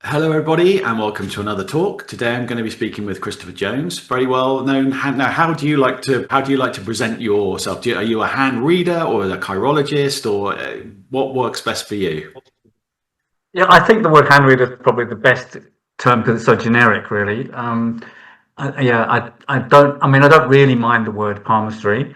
Hello, everybody, and welcome to another talk. Today, I'm going to be speaking with Christopher Jones, very well known. Now, how do you like to present yourself? Are you a hand reader or a chirologist, or what works best for you? Yeah, I think the word hand reader is probably the best term because it's so generic, really. I don't really mind the word palmistry.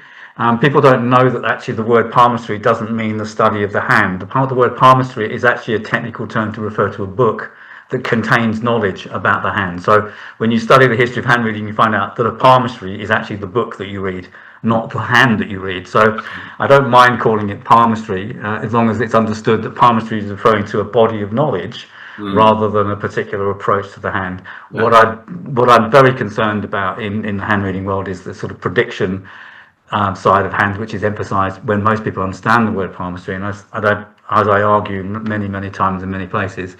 People don't know that actually the word palmistry doesn't mean the study of the hand. The word palmistry is actually a technical term to refer to a book that contains knowledge about the hand. So when you study the history of hand reading, you find out that a palmistry is actually the book that you read, not the hand that you read. So I don't mind calling it palmistry as long as it's understood that palmistry is referring to a body of knowledge Mm, rather than a particular approach to the hand. What okay. I what I'm very concerned about in the hand reading world is the sort of prediction side of hand, which is emphasised when most people understand the word palmistry. And as I argue many times in many places,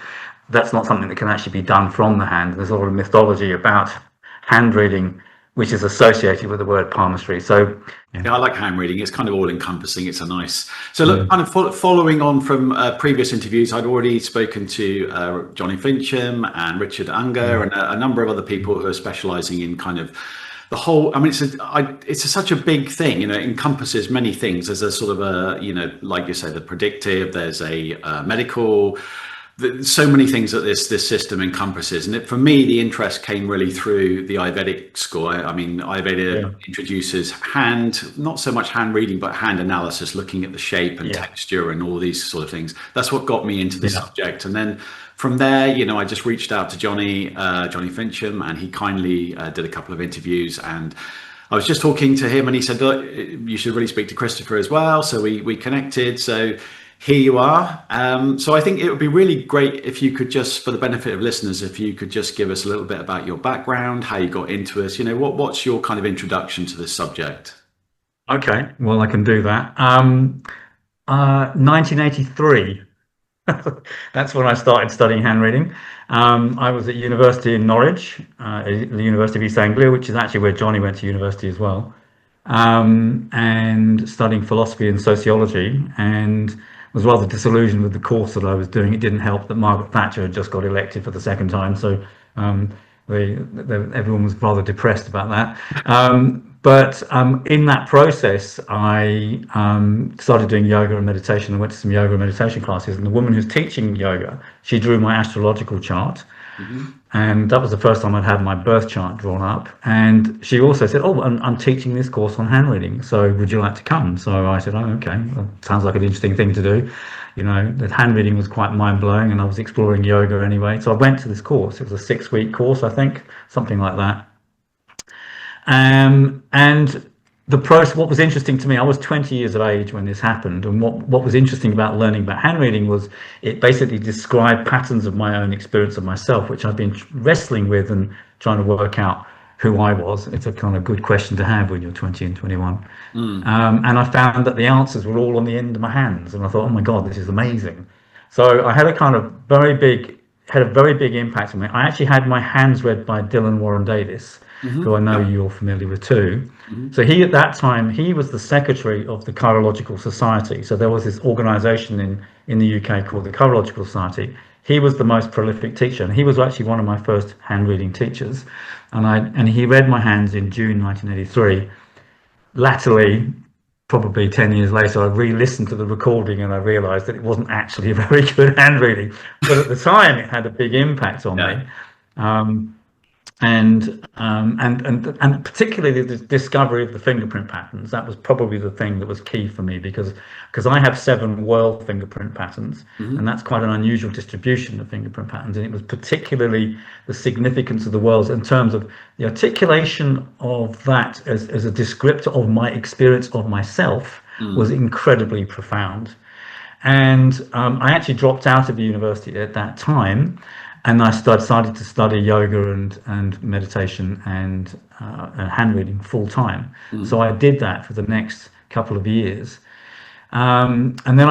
that's not something that can actually be done from the hand. There's a lot of mythology about hand reading, which is associated with the word palmistry. So, yeah. Yeah, I like hand reading. It's kind of all encompassing. It's a nice. So, look, Mm. kind of following on from previous interviews, I'd already spoken to Johnny Fincham and Richard Unger Mm. and a number of other people who are specialising in kind of the whole. I mean, such a big thing. It encompasses many things. There's a sort of like you say, the predictive. There's a medical. So many things that this system encompasses, and for me, the interest came really through the Ayurvedic school. I mean, Ayurveda Yeah. introduces not so much hand reading, but hand analysis, looking at the shape and Yeah. texture and all these sort of things. That's what got me into the Yeah. subject, and then from there, I just reached out to Johnny Fincham, and he kindly did a couple of interviews. And I was just talking to him, and he said, "Look, you should really speak to Christopher as well." So we connected. So here you are. So I think it would be really great if you could just, for the benefit of listeners, if you could just give us a little bit about your background, how you got into it. What's your kind of introduction to this subject? Okay. Well, I can do that. 1983. That's when I started studying hand reading. I was at university in Norwich, the University of East Anglia, which is actually where Johnny went to university as well, and studying philosophy and sociology, and was rather disillusioned with the course that I was doing. It didn't help that Margaret Thatcher had just got elected for the second time, so um, everyone was rather depressed about that. But in that process, I started doing yoga and meditation. I went to some yoga and meditation classes, and the woman who's teaching yoga, she drew my astrological chart. Hmm. And that was the first time I'd had my birth chart drawn up. And she also said, "Oh, I'm teaching this course on hand reading, so would you like to come?" So I said, "Oh, okay, well, sounds like an interesting thing to do." The hand reading was quite mind blowing, and I was exploring yoga anyway. So I went to this course. It was a 6-week course, I think, something like that. And the process, what was interesting to me, I was 20 years of age when this happened, and what was interesting about learning about hand reading was it basically described patterns of my own experience of myself, which I've been wrestling with and trying to work out who I was. It's a kind of good question to have when you're 20 and 21. Mm. And I found that the answers were all on the end of my hands, and I thought, oh my God, this is amazing. So I had a kind of had a very big impact on me. I actually had my hands read by Dylan Warren Davis, Hmm. who I know Yeah. you're familiar with too. Hmm. So he, at that time, he was the secretary of the Cheirological Society. So there was this organisation in the UK called the Cheirological Society. He was the most prolific teacher, and he was actually one of my first hand reading teachers. And he read my hands in June 1983. Latterly, probably 10 years later, I re-listened to the recording and I realised that it wasn't actually a very good hand reading. But at the time, it had a big impact on Yeah. me. Um, and particularly the discovery of the fingerprint patterns, that was probably the thing that was key for me, because I have 7 world fingerprint patterns, and Hmm. that's quite an unusual distribution of fingerprint patterns, and it was particularly the significance of the worlds in terms of the articulation of that as a descriptor of my experience of myself was Mm. incredibly profound. And I actually dropped out of the university at that time, and I decided to study yoga and meditation and hand reading full time. So Mm. I did that for the next couple of years, and then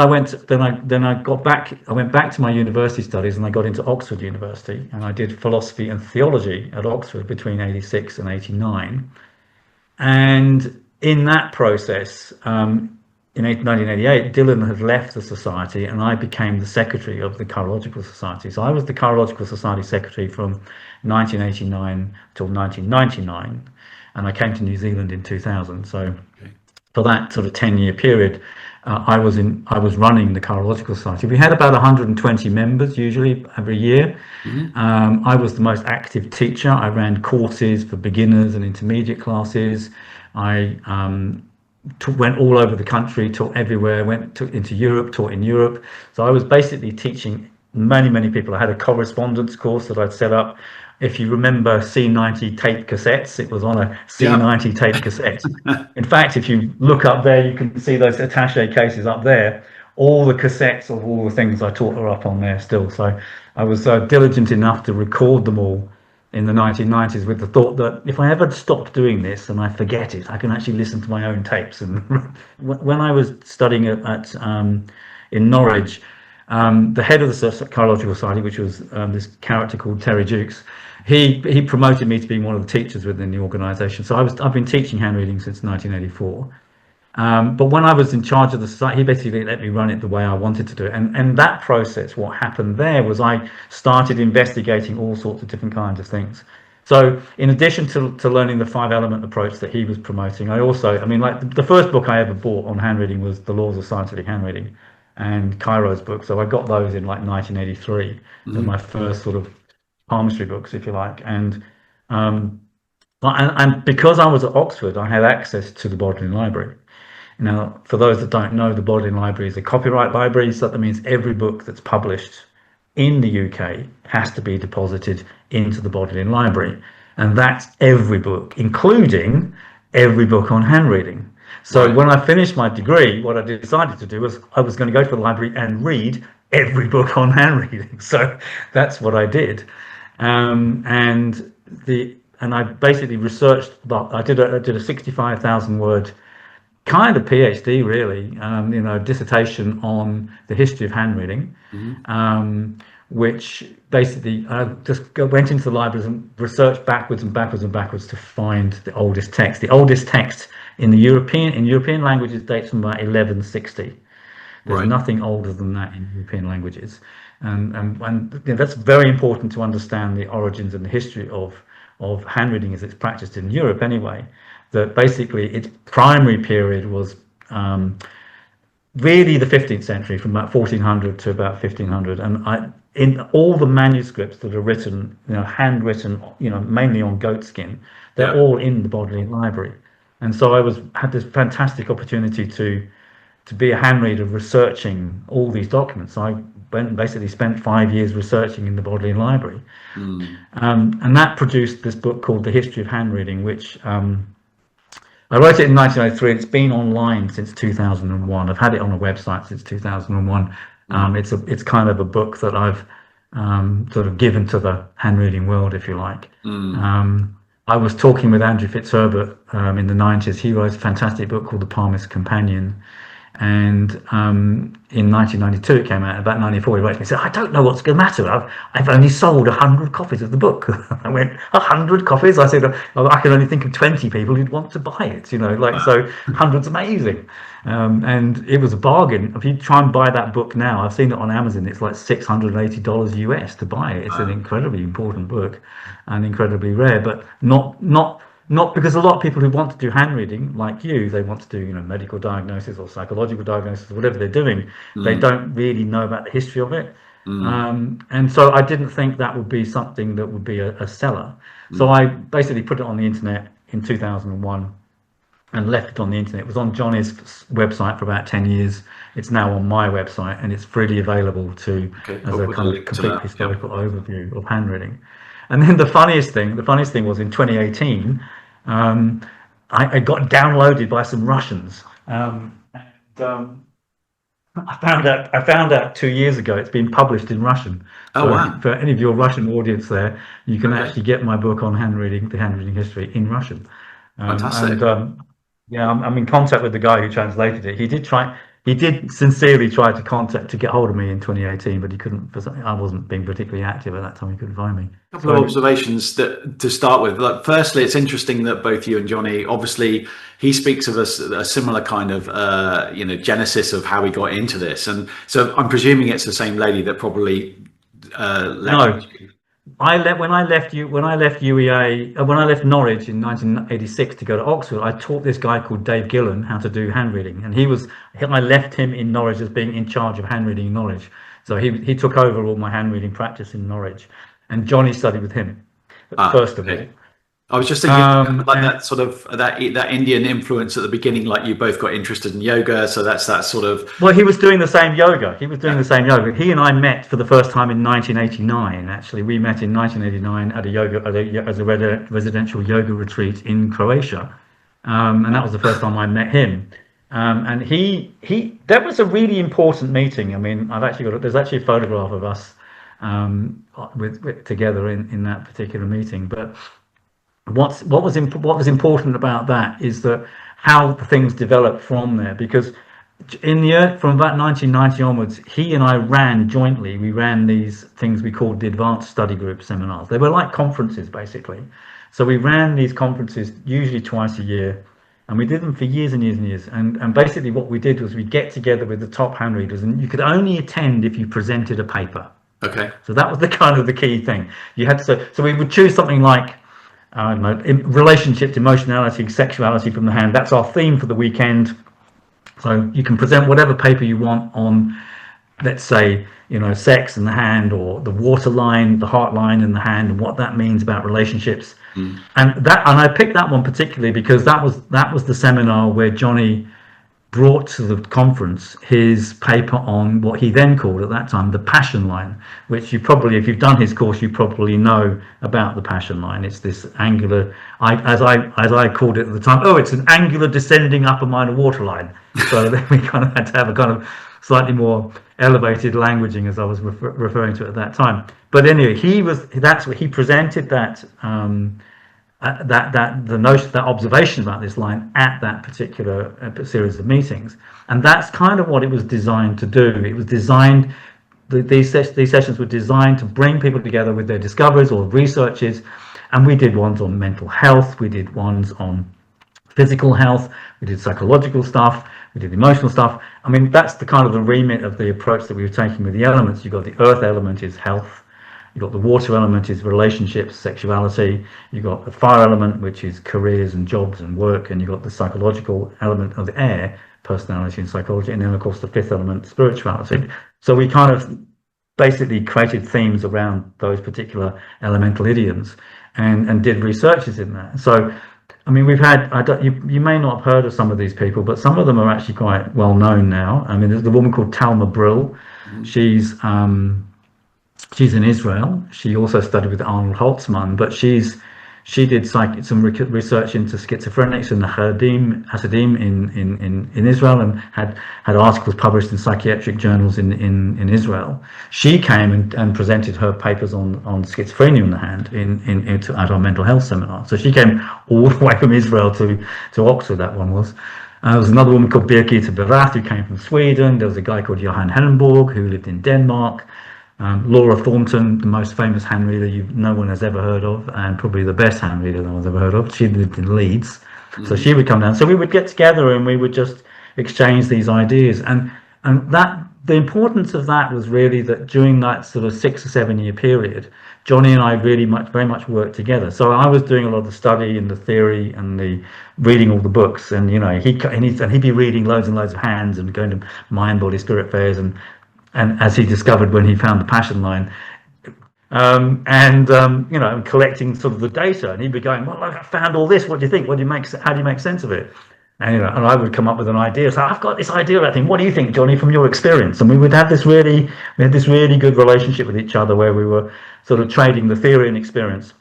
I got back. I went back to my university studies, and I got into Oxford University, and I did philosophy and theology at Oxford between '86 and '89. And in that process, in 1988, Dylan had left the society and I became the secretary of the Cheirological Society. So I was the Cheirological Society secretary from 1989 till 1999, and I came to New Zealand in 2000. So for that sort of 10-year period, I was running the Cheirological Society. We had about 120 members usually every year. I was the most active teacher. I ran courses for beginners and intermediate classes. I went all over the country, taught everywhere, into Europe, taught in Europe. So I was basically teaching many people. I had a correspondence course that I'd set up. If you remember C90 tape cassettes, it was on a C90 tape cassette. In fact, if you look up there, you can see those attaché cases up there. All the cassettes of all the things I taught are up on there still. So I was diligent enough to record them all in the 1990s with the thought that if I ever stop doing this and I forget it, I can actually listen to my own tapes. And when I was studying in Norwich, the head of the Cheirological Society, which was this character called Terry Jukes, he promoted me to being one of the teachers within the organisation. So I've been teaching hand reading since 1984. But when I was in charge of the society, he basically let me run it the way I wanted to do it. And that process, what happened there was I started investigating all sorts of different kinds of things. So in addition to learning the 5-element approach that he was promoting, like the first book I ever bought on hand reading was The Laws of Scientific Hand Reading and Cairo's book. So I got those in like 1983. They're my first sort of palmistry books, if you like. And because I was at Oxford, I had access to the Bodleian Library. Now, for those that don't know, the Bodleian Library is a copyright library, so that means every book that's published in the UK has to be deposited into the Bodleian Library. And that's every book, including every book on hand reading. So when I finished my degree, what I decided to do was I was going to go to the library and read every book on hand reading. So that's what I did. And I basically researched, I did a 65,000 word kind of PhD, really, dissertation on the history of hand reading, which basically just went into the libraries and researched backwards to find the oldest text. The oldest text in European languages dates from about 1160. There's nothing older than that in European languages, and that's very important to understand the origins and the history of hand reading as it's practiced in Europe anyway. That basically its primary period was really the 15th century, from about 1400 to about 1500. And in all the manuscripts that are written, handwritten, mainly on goat skin, they're all in the Bodleian Library. And so I had this fantastic opportunity to be a hand reader, researching all these documents. I went and basically spent 5 years researching in the Bodleian Library, and that produced this book called The History of Hand Reading, which I wrote it in 1903. It's been online since 2001. I've had it on a website since 2001. It's kind of a book that I've sort of given to the hand reading world, if you like. I was talking with Andrew Fitzherbert in the 90s. He wrote a fantastic book called The Palmist Companion. And in 1992 it came out. About 94 he wrote to me and said, I don't know what's the matter. I've only sold 100 copies of the book. I went, 100 copies? I said, I can only think of 20 people who'd want to buy it, So 100's amazing. And it was a bargain. If you try and buy that book now, I've seen it on Amazon, it's like $680 US to buy it. It's an incredibly important book and incredibly rare, but not because a lot of people who want to do hand reading, like you, they want to do medical diagnosis or psychological diagnosis, whatever they're doing, they don't really know about the history of it. And so I didn't think that would be something that would be a seller. So I basically put it on the internet in 2001 and left it on the internet. It was on Johnny's website for about 10 years. It's now on my website, and it's freely available as a kind of complete historical overview of hand reading. And then the funniest thing was in 2018, I got downloaded by some Russians. I found out 2 years ago it's been published in Russian. Oh, wow. For any of your Russian audience there, you can actually get my book on hand reading, the hand reading history, in Russian. Fantastic. And I'm in contact with the guy who translated it. He did try. he did sincerely try to get hold of me in 2018, but he couldn't. I wasn't being particularly active at that time. He couldn't find me. A couple of observations that to start with. Like, firstly, it's interesting that both you and Johnny, obviously, he speaks of a similar kind of genesis of how he got into this, and so I'm presuming it's the same lady that probably no. I left when I left UEA when I left Norwich in 1986 to go to Oxford. I taught this guy called Dave Gillen how to do hand reading, and I left him in Norwich as being in charge of hand reading in Norwich. So he took over all my hand reading practice in Norwich, and Johnny studied with him first of all. I was just thinking like that sort of that Indian influence at the beginning, like you both got interested in yoga, so that's that sort of. Well, he was doing the same yoga. The same yoga. He and I met for the first time in 1989. Actually, we met in 1989 at a residential yoga retreat in Croatia, and that was the first time I met him. And that was a really important meeting. I mean, there's actually a photograph of us with together in that particular meeting, but. What was important about that is that how things developed from there, because from about 1990 onwards, he and I we ran these things we called the Advanced Study Group seminars. They were like conferences basically. So we ran these conferences usually twice a year, and we did them for years and years and years. And basically what we did was we get together with the top hand readers, and you could only attend if you presented a paper. Okay. So that was the key thing. You had to, so we would choose something like relationships, emotionality, sexuality from the hand. That's our theme for the weekend. So you can present whatever paper you want on, let's say, sex in the hand, or the water line, the heart line in the hand, and what that means about relationships. And I picked that one particularly because that was the seminar where Johnny brought to the conference his paper on what he then called at that time the passion line, which you probably, if you've done his course, you probably know about the passion line. It's this angular, as I called it at the time, it's an angular descending upper minor water line. So then we kind of had to have a kind of slightly more elevated languaging, as I was referring to it at that time. But anyway, that's what he presented that the notion, that observation about this line at that particular series of meetings, and that's kind of what it was designed to do. It was designed, these sessions were designed to bring people together with their discoveries or researches, and we did ones on mental health, we did ones on physical health, we did psychological stuff, we did emotional stuff. I mean, that's the kind of the remit of the approach that we were taking with the elements. You've got the earth element is health. You've got the water element is relationships, sexuality. You've got the fire element, which is careers and jobs and work. And you've got the psychological element of the air, personality and psychology. And then, of course, the fifth element, spirituality. So we kind of basically created themes around those particular elemental idioms and did researches in that. So, I mean, we've had, you may not have heard of some of these people, but some of them are actually quite well known now. I mean, there's the woman called Talma Brill. She's in Israel. She also studied with Arnold Holtzman, but she did some research into schizophrenics and the Hasidim in Israel, and had articles published in psychiatric journals in Israel. She came and presented her papers on schizophrenia in the hand at our mental health seminar. So she came all the way from Israel to Oxford. That one was. There was another woman called Birgitta Berath who came from Sweden. There was a guy called Johan Hellenborg who lived in Denmark. Laura Thornton, the most famous hand reader no one has ever heard of, and probably the best hand reader no one's ever heard of. She lived in Leeds, so she would come down. So we would get together and we would just exchange these ideas, and that the importance of that was really that during that sort of 6 or 7 year period, Johnny and I very much worked together. So I was doing a lot of the study and the theory and the reading all the books, and he'd be reading loads and loads of hands and going to mind, body, spirit fairs, and as he discovered when he found the passion line, and collecting sort of the data, and he'd be going, well, I found all this, what do you think, how do you make sense of it? And I would come up with an idea. So I've got this idea about thing. What do you think, Johnny, from your experience? And we would have this really good relationship with each other, where we were sort of trading the theory and experience.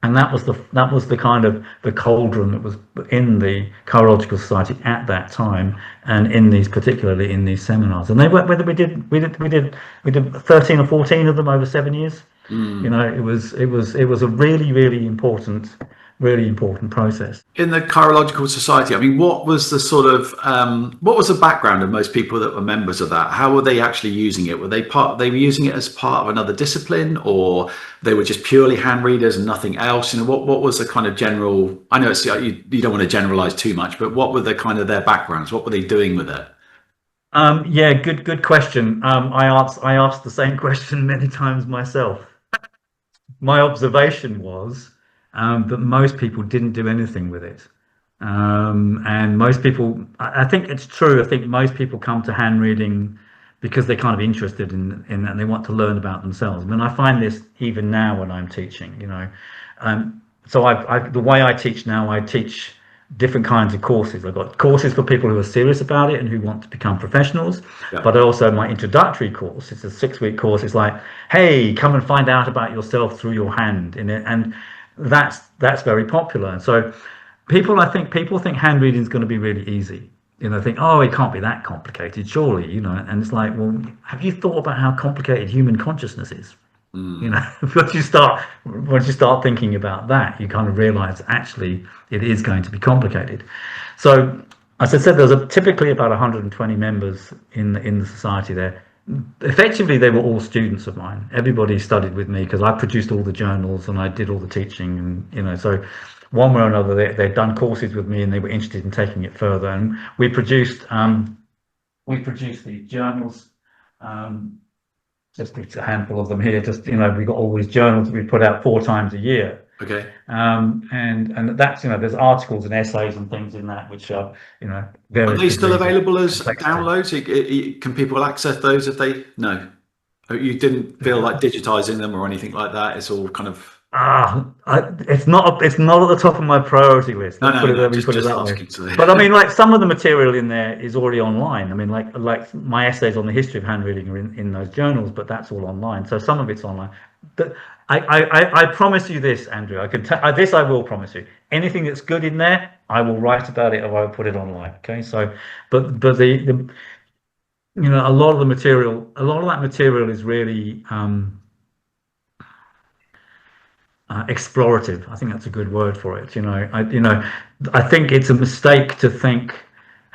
And that was the kind of the cauldron that was in the Cheirological Society at that time, and particularly in these seminars. And they were, whether we did 13 or 14 of them over 7 years. It was a really, really important really important process. In the Cheirological Society, I mean, what was the sort of what was the background of most people that were members of that? How were they actually using it? Were they were using it as part of another discipline, or they were just purely hand readers and nothing else? You know, what was the kind of general? I know it's you don't want to generalize too much, but what were the kind of their backgrounds? What were they doing with it? Yeah, good question. I asked the same question many times myself. My observation was that most people didn't do anything with it. And most people, I think it's true. I think most people come to hand reading because they're kind of interested in and they want to learn about themselves. I mean, I find this even now when I'm teaching, you know. So the way I teach now, I teach different kinds of courses. I've got courses for people who are serious about it and who want to become professionals, Yeah. but also my introductory course. It's a 6-week course. It's like, hey, come and find out about yourself through your hand in it, and that's very popular. And so people think hand reading is going to be really easy. You know, think, oh, it can't be that complicated, surely. You know, and it's like, well, have you thought about how complicated human consciousnness is? You know, once you start thinking about that, you kind of realize actually it is going to be complicated. So, as I said, there's typically about 120 members in the society there. Effectively, they were all students of mine. Everybody studied with me because I produced all the journals and I did all the teaching, and you know, so one way or another, they'd done courses with me and they were interested in taking it further. And we produced the journals. Just a handful of them here. Just, you know, we got all these journals that we put out 4 times a year. Okay. And that's, you know, there's articles and essays and things in that which are, you know, Are they still available as complexity. downloads? Can people access those if they? No, you didn't feel like digitizing them or anything like that. It's all kind of. It's not at the top of my priority list. No, Just that asking. So. But I mean, like, some of the material in there is already online. I mean, like my essays on the history of hand reading are in those journals, but that's all online. So some of it's online. But I promise you this, Andrew. I will promise you. Anything that's good in there, I will write about it or I will put it online. Okay. So, but the you know, a lot of that material is really explorative. I think that's a good word for it. You know, I think it's a mistake to think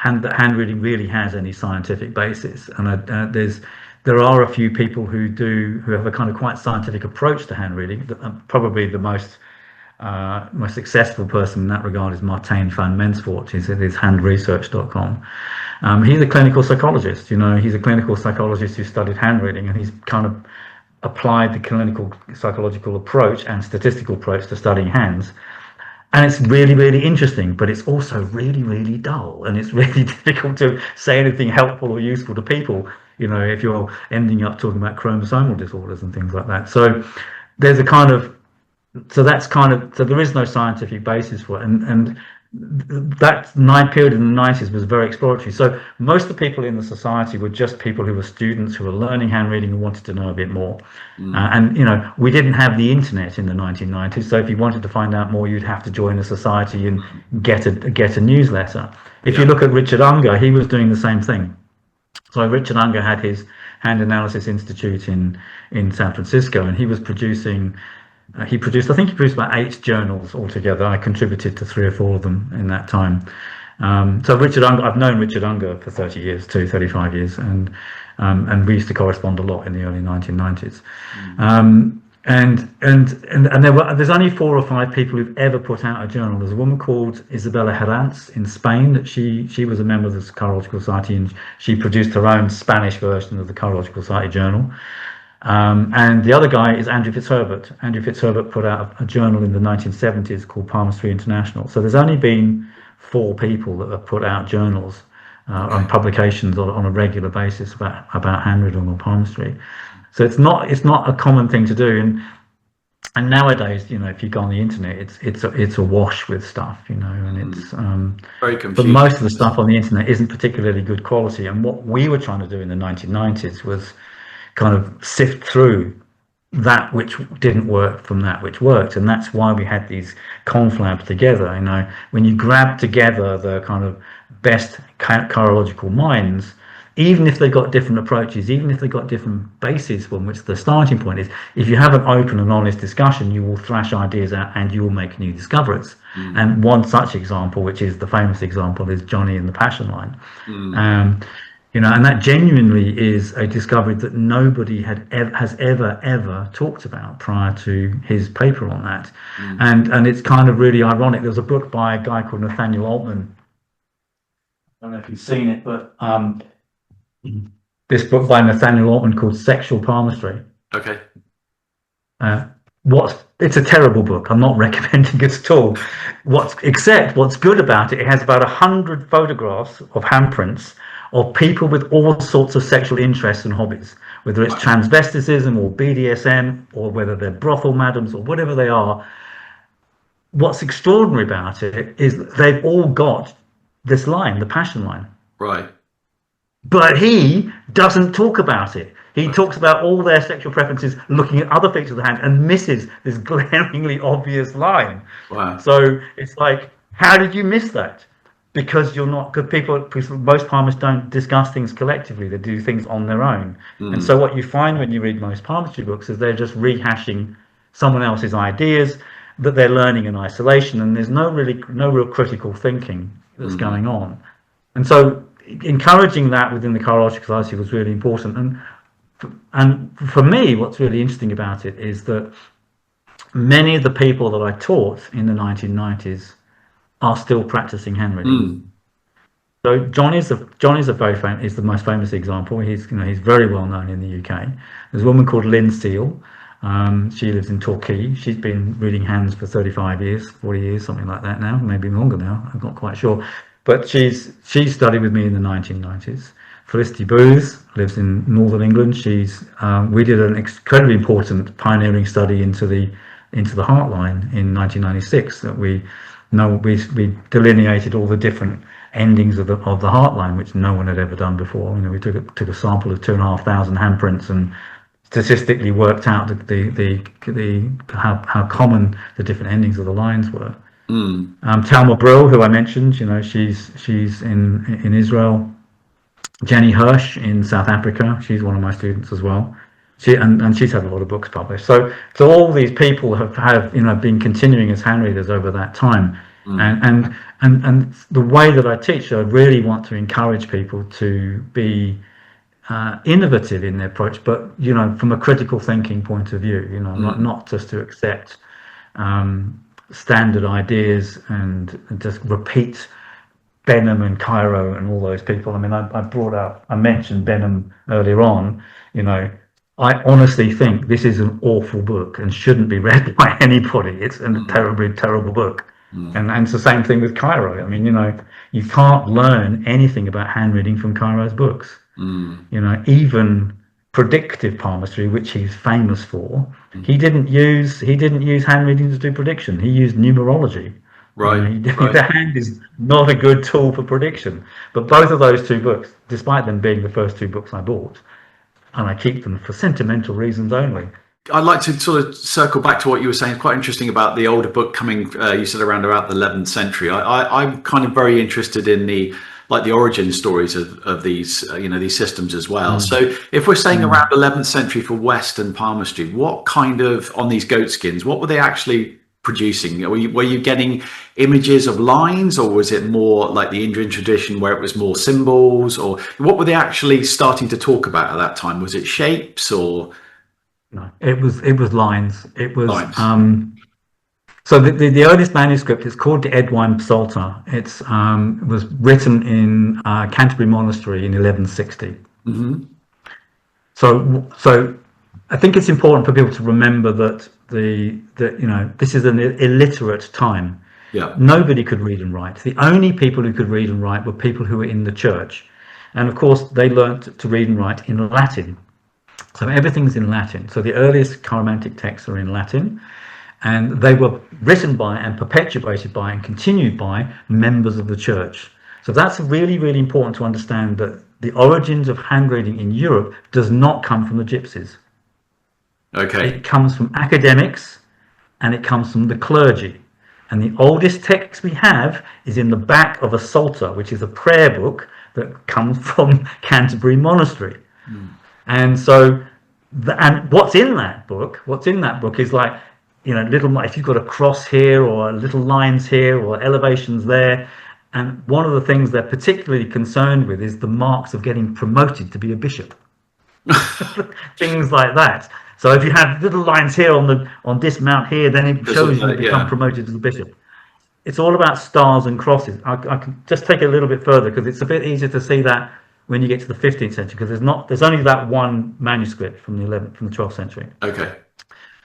that hand reading really has any scientific basis. And there are a few people who have a kind of quite scientific approach to hand reading. Probably the most successful person in that regard is Martijn van Mensvoort. He's at handresearch.com. He's a clinical psychologist. You know, he's a clinical psychologist who studied hand reading, and he's kind of applied the clinical psychological approach and statistical approach to studying hands. And it's really, really interesting, but it's also really, really dull. And it's really difficult to say anything helpful or useful to people, you know, if you're ending up talking about chromosomal disorders and things like that. So there's a kind of, so there is no scientific basis for it. And that period in the 90s was very exploratory. So most of the people in the society were just people who were students who were learning hand reading and wanted to know a bit more. And you know, we didn't have the internet in the 1990s, so if you wanted to find out more, you'd have to join a society and get a newsletter. If you look at Richard Unger, he was doing the same thing. So Richard Unger had his Hand Analysis Institute in San Francisco, and he was producing. I think he produced about 8 journals altogether. I contributed to 3 or 4 of them in that time. So Richard Unger, I've known Richard Unger for 35 years, and we used to correspond a lot in the early 1990s. And there's only 4 or 5 people who've ever put out a journal. There's a woman called Isabella Herranz in Spain. That she was a member of the Cheirological Society, and she produced her own Spanish version of the Cheirological Society journal. And the other guy is Andrew Fitzherbert. Andrew Fitzherbert put out a journal in the 1970s called Palmistry International. So there's only been 4 people that have put out journals on publications on a regular basis about hand reading or palmistry. So it's not a common thing to do. And nowadays, you know, if you go on the internet, it's awash with stuff, you know, and it's very confusing. But most of the stuff on the internet isn't particularly good quality. And what we were trying to do in the 1990s was kind of sift through that which didn't work from that which worked, and that's why we had these conflabs together. You know, when you grab together the kind of best chirological minds, even if they've got different approaches, even if they've got different bases from which the starting point is, if you have an open and honest discussion, you will thrash ideas out and you will make new discoveries. And one such example, which is the famous example, is Johnny and the Passion Line. And that genuinely is a discovery that nobody has ever talked about prior to his paper on that. And it's kind of really ironic. There was a book by a guy called Nathaniel Altman. I don't know if you've seen it, but this book by Nathaniel Altman called Sexual Palmistry. Okay. It's a terrible book. I'm not recommending it at all. What's good about it, it has about 100 photographs of handprints of people with all sorts of sexual interests and hobbies, whether it's transvesticism or BDSM or whether they're brothel madams or whatever they are. What's extraordinary about it is they've all got this line, the passion line. Right. But he doesn't talk about it. He talks about all their sexual preferences, looking at other features of the hand, and misses this glaringly obvious line. Wow. So it's like, how did you miss that? Because most palmists don't discuss things collectively. They do things on their own. And so what you find when you read most palmistry books is they're just rehashing someone else's ideas that they're learning in isolation, and there's no real critical thinking that's going on. And so encouraging that within the Cheirological Society was really important. And for me, what's really interesting about it is that many of the people that I taught in the 1990s are still practicing hand reading. So Johnny's is the most famous example. He's very well known in the UK. There's a woman called Lynn Steele. She lives in Torquay. She's been reading hands for 35 years, 40 years, something like that now, maybe longer now. I'm not quite sure. But she studied with me in the 1990s. Felicity Booth lives in Northern England. We did an incredibly important pioneering study into the heart line in 1996 that we delineated all the different endings of the heart line, which no one had ever done before. We took a sample of 2,500 handprints and statistically worked out how common the different endings of the lines were. Talma Brill, who I mentioned, she's in Israel. Jenny Hirsch in South Africa, she's one of my students as well. She's had a lot of books published. So all these people have been continuing as hand readers over that time. And the way that I teach, I really want to encourage people to be innovative in their approach, but from a critical thinking point of view. Not just to accept standard ideas and just repeat Benham and Cairo and all those people. I mean, I mentioned Benham earlier on. I honestly think this is an awful book and shouldn't be read by anybody. It's a terribly terrible book. And it's the same thing with Cairo. I mean, you can't learn anything about hand reading from Cairo's books. Even predictive palmistry, which he's famous for, he didn't use hand reading to do prediction. He used numerology. Right. The hand is not a good tool for prediction. But both of those two books, despite them being the first two books I bought, and I keep them for sentimental reasons only. I'd like to sort of circle back to what you were saying. It's quite interesting about the older book coming, you said around about the 11th century. I'm kind of very interested in the origin stories of these, these systems as well. So if we're saying around 11th century for Western palmistry, what kind of, on these goat skins, what were they actually producing? Were you getting images of lines, or was it more like the Indian tradition where it was more symbols, or what were they actually starting to talk about at that time? Was it shapes or? No, it was lines. It was lines. So the earliest manuscript is called the Edwine Psalter. It was written in Canterbury Monastery in 1160. So I think it's important for people to remember that this is an illiterate time. Yeah. Nobody could read and write. The only people who could read and write were people who were in the church, and of course they learnt to read and write in Latin. So everything's in Latin. So the earliest chiromantic texts are in Latin, and they were written by and perpetuated by and continued by members of the church. So that's really, really important to understand, that the origins of hand reading in Europe does not come from the gypsies. Okay. It comes from academics and it comes from the clergy. And the oldest text we have is in the back of a psalter, which is a prayer book that comes from Canterbury Monastery. And so, and what's in that book is like, little, if you've got a cross here or little lines here or elevations there. And one of the things they're particularly concerned with is the marks of getting promoted to be a bishop. Things like that. So if you have little lines here on this mount here, then it shows you become promoted as a bishop. It's all about stars and crosses. I can just take it a little bit further because it's a bit easier to see that when you get to the 15th century, because there's only that one manuscript from the 12th century. Okay.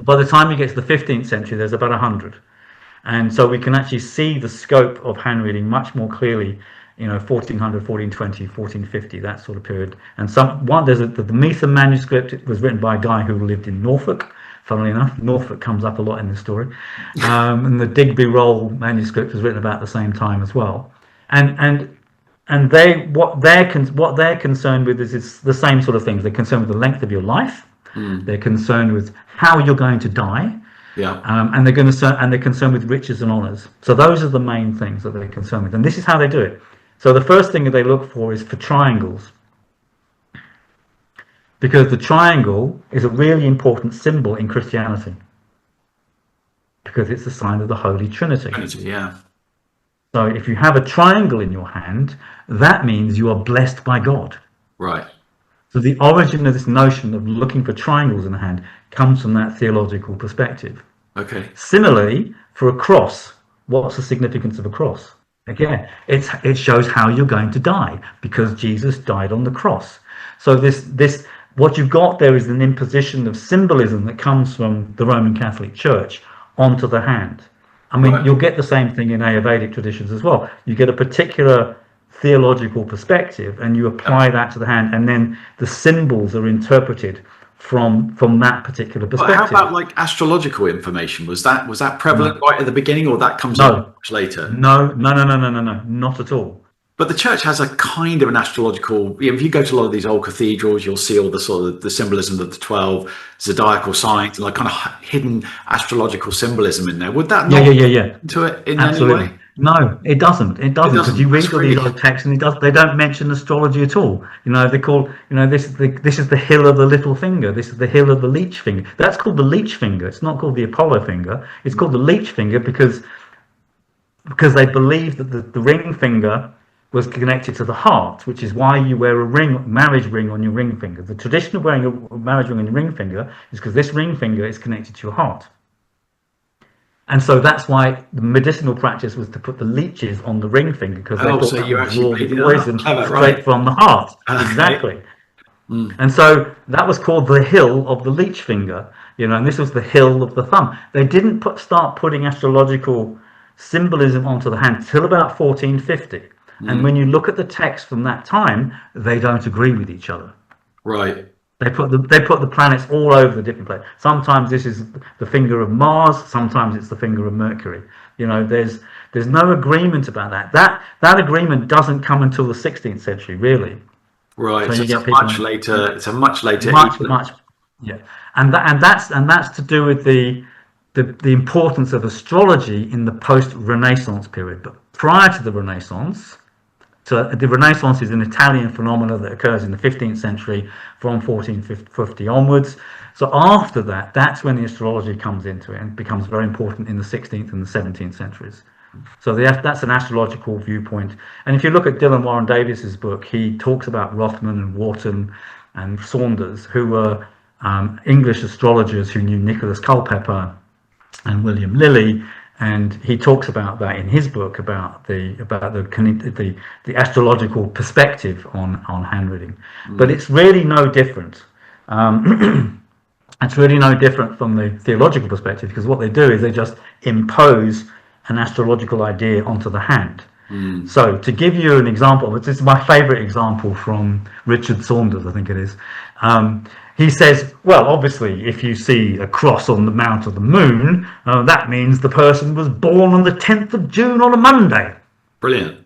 By the time you get to the 15th century, there's about 100. And so we can actually see the scope of handreading much more clearly, 1400, 1420, 1450, that sort of period. And there's the Meatham manuscript. It was written by a guy who lived in Norfolk. Funnily enough, Norfolk comes up a lot in this story. And the Digby Roll manuscript was written about the same time as well. And what they're concerned with is the same sort of things. They're concerned with the length of your life. They're concerned with how you're going to die. Yeah. And they're concerned with riches and honours. So those are the main things that they're concerned with. And this is how they do it. So the first thing that they look for is for triangles. Because the triangle is a really important symbol in Christianity. Because it's a sign of the Holy Trinity. Yeah. So if you have a triangle in your hand, that means you are blessed by God. Right. So the origin of this notion of looking for triangles in the hand comes from that theological perspective. Okay. Similarly, for a cross, what's the significance of a cross? Again, it shows how you're going to die, because Jesus died on the cross. So this what you've got there is an imposition of symbolism that comes from the Roman Catholic Church onto the hand. I mean, You'll get the same thing in Ayurvedic traditions as well. You get a particular theological perspective and you apply that to the hand, and then the symbols are interpreted from that particular perspective. Well, how about like astrological information? Was that prevalent right at the beginning, or that comes much later? No, not at all. But the church has a kind of an astrological. If you go to a lot of these old cathedrals, you'll see all the sort of the symbolism of the 12 zodiacal signs and like kind of hidden astrological symbolism in there. Would that not to it in Absolutely. any way? No, it doesn't. It doesn't, because you read all these old texts and they don't mention astrology at all. They call this is the hill of the little finger. This is the hill of the leech finger. That's called the leech finger. It's not called the Apollo finger. It's called the leech finger because they believe that the ring finger was connected to the heart, which is why you wear a marriage ring on your ring finger. The tradition of wearing a marriage ring on your ring finger is because this ring finger is connected to your heart. And so that's why the medicinal practice was to put the leeches on the ring finger, because they thought that would draw the poison straight from the heart. Okay. Exactly. And so that was called the hill of the leech finger, and this was the hill of the thumb. They didn't start putting astrological symbolism onto the hand till about 1450. And when you look at the text from that time, they don't agree with each other. Right. They put the planets all over the different planets. Sometimes this is the finger of Mars. Sometimes it's the finger of Mercury. There's no agreement about that. That agreement doesn't come until the 16th century, really. Right. So it's a much later. It's a much later. Much. Yeah. And that's to do with the importance of astrology in the post-Renaissance period. But prior to the Renaissance. So the Renaissance is an Italian phenomenon that occurs in the 15th century from 1450 onwards. So after that, that's when the astrology comes into it and becomes very important in the 16th and the 17th centuries. So that's an astrological viewpoint. And if you look at Dylan Warren Davis's book, he talks about Rothman and Wharton and Saunders, who were English astrologers who knew Nicholas Culpeper and William Lilly. And he talks about that in his book about the astrological perspective on handreading. But it's really no different. It's really no different from the theological perspective, because what they do is they just impose an astrological idea onto the hand. So to give you an example, this is my favorite example from Richard Saunders, I think it is. He says, well, obviously, if you see a cross on the mount of the moon, that means the person was born on the 10th of June on a Monday. Brilliant.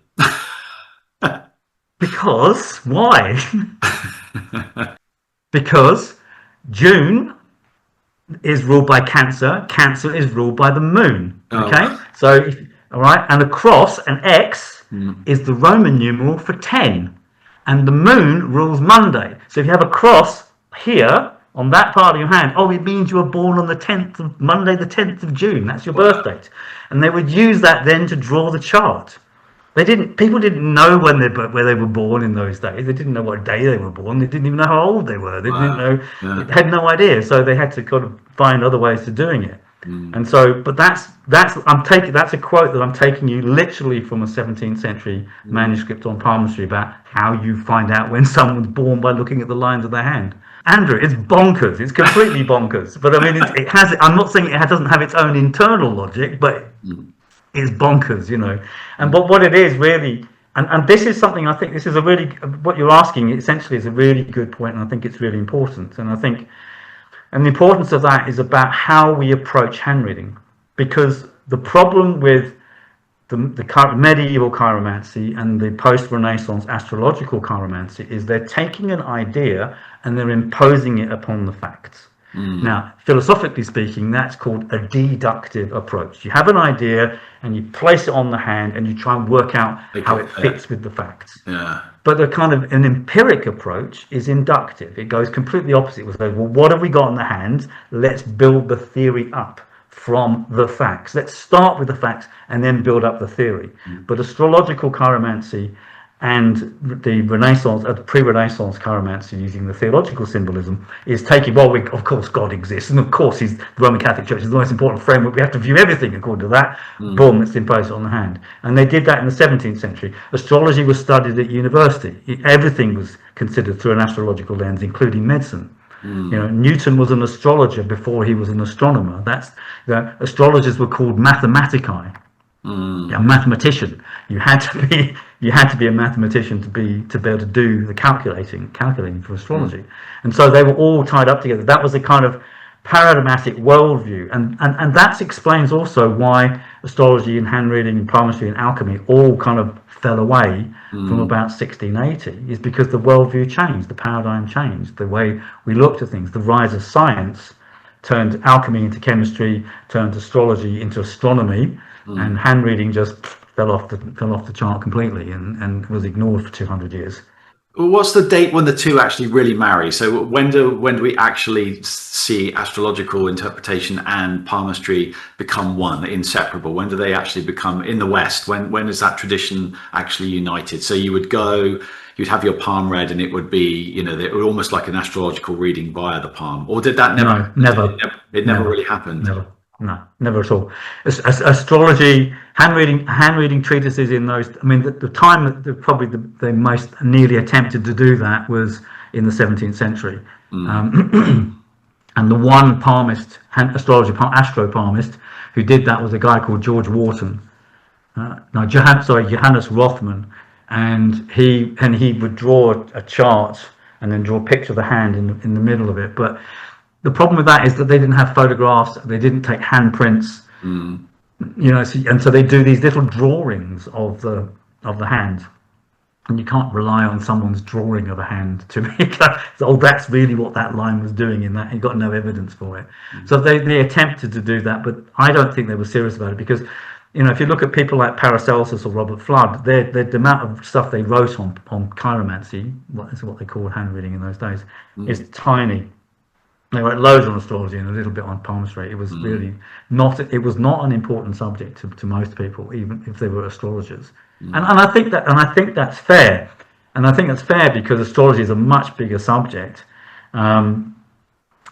Because, why? Because June is ruled by Cancer. Cancer is ruled by the moon. Okay? So, all right, and a cross, an X, is the Roman numeral for 10. and the moon rules Monday. So if you have a cross here on that part of your hand, it means you were born on the 10th of Monday, the 10th of June. That's your birth date. And they would use that then to draw the chart. People didn't know where they were born in those days. They didn't know what day they were born. They didn't even know how old they were. They didn't know, they had no idea. So they had to kind of find other ways to doing it. And so, but that's a quote that I'm taking you literally from a 17th century manuscript on palmistry about how you find out when someone's born by looking at the lines of their hand. Andrew, it's bonkers. It's completely bonkers. But I mean, it has. I'm not saying it doesn't have its own internal logic, but it's bonkers, And but what it is really, and this is something I think this is what you're asking essentially is a really good point, and I think it's really important. And I think. And the importance of that is about how we approach hand reading, because the problem with the medieval chiromancy and the post-Renaissance astrological chiromancy is they're taking an idea and they're imposing it upon the facts. Now, philosophically speaking, that's called a deductive approach. You have an idea and you place it on the hand and you try and work out how it fits with the facts. But an empiric approach is inductive. It goes completely opposite. It says, well, what have we got on the hand? Let's build the theory up from the facts. Let's start with the facts and then build up the theory. But astrological chiromancy and the Renaissance, pre-Renaissance chiromancy using the theological symbolism is taking, of course God exists, and of course the Roman Catholic Church is the most important framework. We have to view everything according to that. Boom, it's imposed on the hand. And they did that in the 17th century. Astrology was studied at university. Everything was considered through an astrological lens, including medicine. Newton was an astrologer before he was an astronomer. Astrologers were called mathematici. A mathematician. You had to be a mathematician to be able to do the calculating for astrology. And so they were all tied up together. That was a kind of paradigmatic worldview, and that explains also why astrology and hand reading and palmistry and alchemy all kind of fell away from about 1680, is because the worldview changed, the paradigm changed, the way we looked at things. The rise of science turned alchemy into chemistry, turned astrology into astronomy, and hand reading just fell off the chart completely and was ignored for 200 years. Well, what's the date when the two actually really marry? So when do we actually see astrological interpretation and palmistry become one, inseparable? When do they actually become, in the West, when is that tradition actually united? So you'd have your palm read and it would be, it would almost like an astrological reading via the palm. Or did that never? No, never. It never really happened. Never. No, never at all. Astrology, hand reading treatises in those. I mean, the time that probably the most nearly attempted to do that was in the 17th century, and the one palmist, astro-palmist, who did that was a guy called George Wharton. Johannes Rothman, and he would draw a chart and then draw a picture of the hand in the middle of it, but. The problem with that is that they didn't have photographs, they didn't take handprints, and so they do these little drawings of the hand, and you can't rely on someone's drawing of a hand to make that. So, that's really what that line was doing in that. You got no evidence for it. So they attempted to do that, but I don't think they were serious about it, because if you look at people like Paracelsus or Robert Flood, the amount of stuff they wrote on chiromancy, what they called hand reading in those days, is tiny. They wrote loads on astrology and a little bit on palmistry. It was really not. It was not an important subject to most people, even if they were astrologers. And I think that's fair. And I think that's fair because astrology is a much bigger subject. And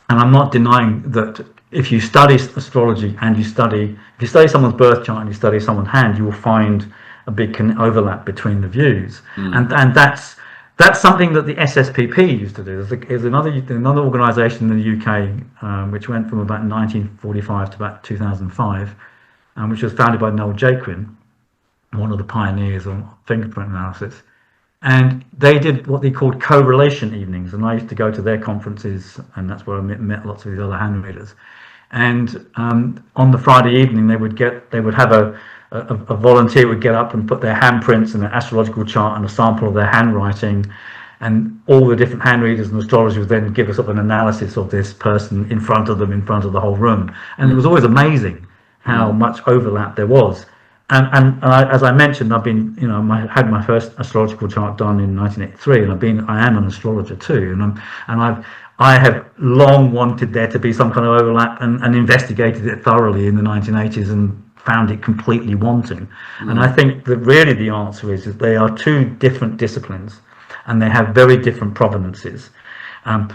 I'm not denying that if you study astrology and if you study someone's birth chart and you study someone's hand, you will find a big overlap between the views. And that's something that the SSPP used to do. There's another organisation in the UK which went from about 1945 to about 2005, which was founded by Noel Jaquin, one of the pioneers on fingerprint analysis. And they did what they called correlation evenings, and I used to go to their conferences, and that's where I met lots of these other hand readers. And on the Friday evening, they would have a volunteer would get up and put their handprints and an astrological chart and a sample of their handwriting, and all the different hand readers and astrologers would then give us an analysis of this person in front of the whole room. And it was always amazing how much overlap there was. As I mentioned, I've been, had my first astrological chart done in 1983, and I am an astrologer too, I have long wanted there to be some kind of overlap, and investigated it thoroughly in the 1980s and found it completely wanting. And I think that really the answer is they are two different disciplines, and they have very different provenances. The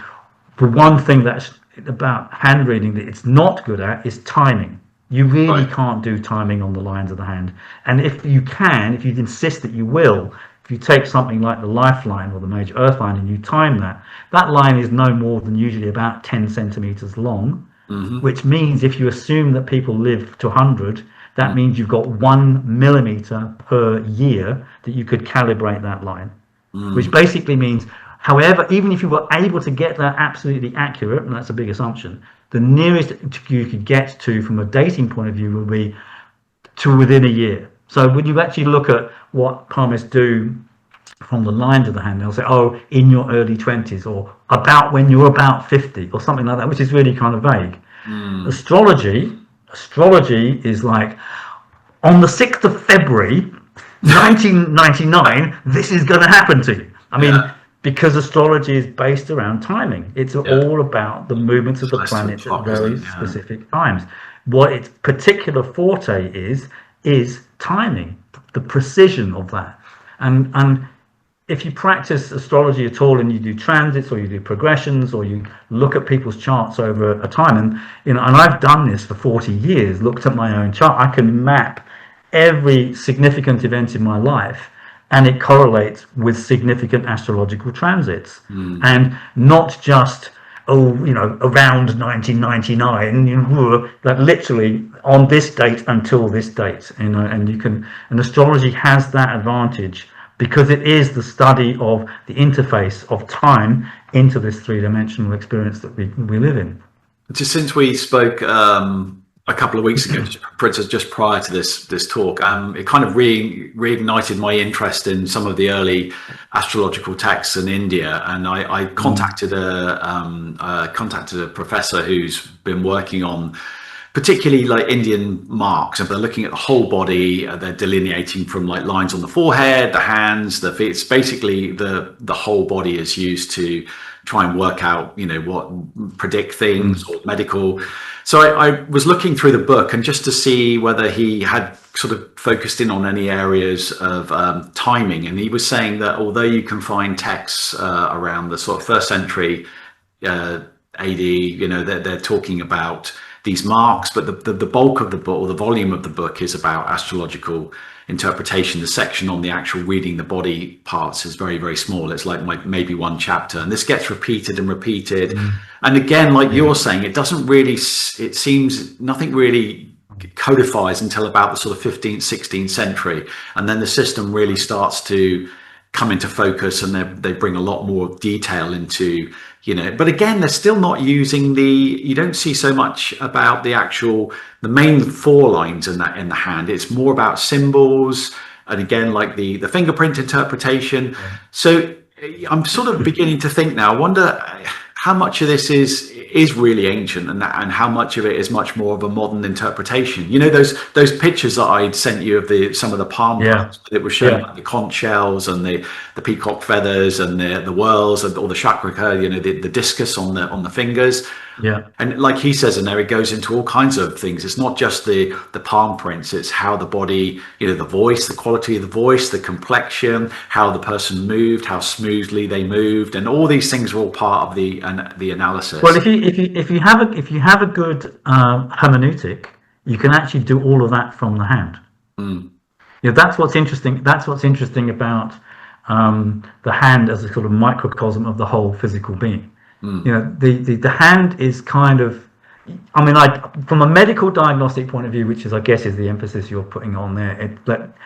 one thing that's about hand reading that it's not good at is timing. You really can't do timing on the lines of the hand. And if you insist that you will, if you take something like the lifeline or the major earth line and you time that line is no more than usually about 10 centimeters long, which means if you assume that people live to 100, that means you've got 1 millimeter per year that you could calibrate that line, which basically means, however, even if you were able to get that absolutely accurate, and that's a big assumption, the nearest you could get to from a dating point of view will be to within a year. So when you actually look at what palmists do from the lines of the hand, they'll say, oh, in your early 20s, or about when you're about 50, or something like that, which is really kind of vague. Astrology is like, on the 6th of February 1999, this is going to happen to you. I mean, because astrology is based around timing. It's all about the movements of the planets at very specific times. What its particular forte is timing, the precision of that. And if you practice astrology at all, and you do transits or you do progressions or you look at people's charts over a time, and I've done this for 40 years, looked at my own chart, I can map every significant event in my life, and it correlates with significant astrological transits, and not just around 1999, like literally on this date until this date, and astrology has that advantage because it is the study of the interface of time into this three-dimensional experience that we live in. Just since we spoke a couple of weeks ago, just prior to this talk, it kind of reignited my interest in some of the early astrological texts in India, and I contacted a professor who's been working on particularly like Indian marks, and they're looking at the whole body. They're delineating from like lines on the forehead, the hands, the feet. It's basically the whole body is used to try and work out, what predict things or medical. So I was looking through the book, and just to see whether he had sort of focused in on any areas of timing. And he was saying that although you can find texts around the sort of 1st century AD, they're talking about these marks, but the bulk of the book, or the volume of the book, is about astrological interpretation. The section on the actual reading the body parts is very, very small. It's like maybe one chapter, and this gets repeated and repeated. And again, like you're saying, it seems nothing really codifies until about the sort of 15th, 16th century, and then the system really starts to come into focus, and they bring a lot more detail into, but again, they're still not using you don't see so much about the main 4 lines in the hand. It's more about symbols, and again, like the fingerprint interpretation. So I'm sort of beginning to think now, I wonder how much of this is really ancient, and how much of it is much more of a modern interpretation. Those pictures that I'd sent you of some of the palm plants, that were showing like the conch shells and the peacock feathers and the whorls, or the chakrika, the discus on the fingers. And like he says in there, it goes into all kinds of things. It's not just the palm prints, it's how the body, the voice, the quality of the voice, the complexion, how the person moved, how smoothly they moved, and all these things are all part of the analysis. Well, if you have a good hermeneutic, you can actually do all of that from the hand. That's what's interesting. That's what's interesting about the hand as a sort of microcosm of the whole physical being. The hand is kind of, from a medical diagnostic point of view, which I guess is the emphasis you're putting on there,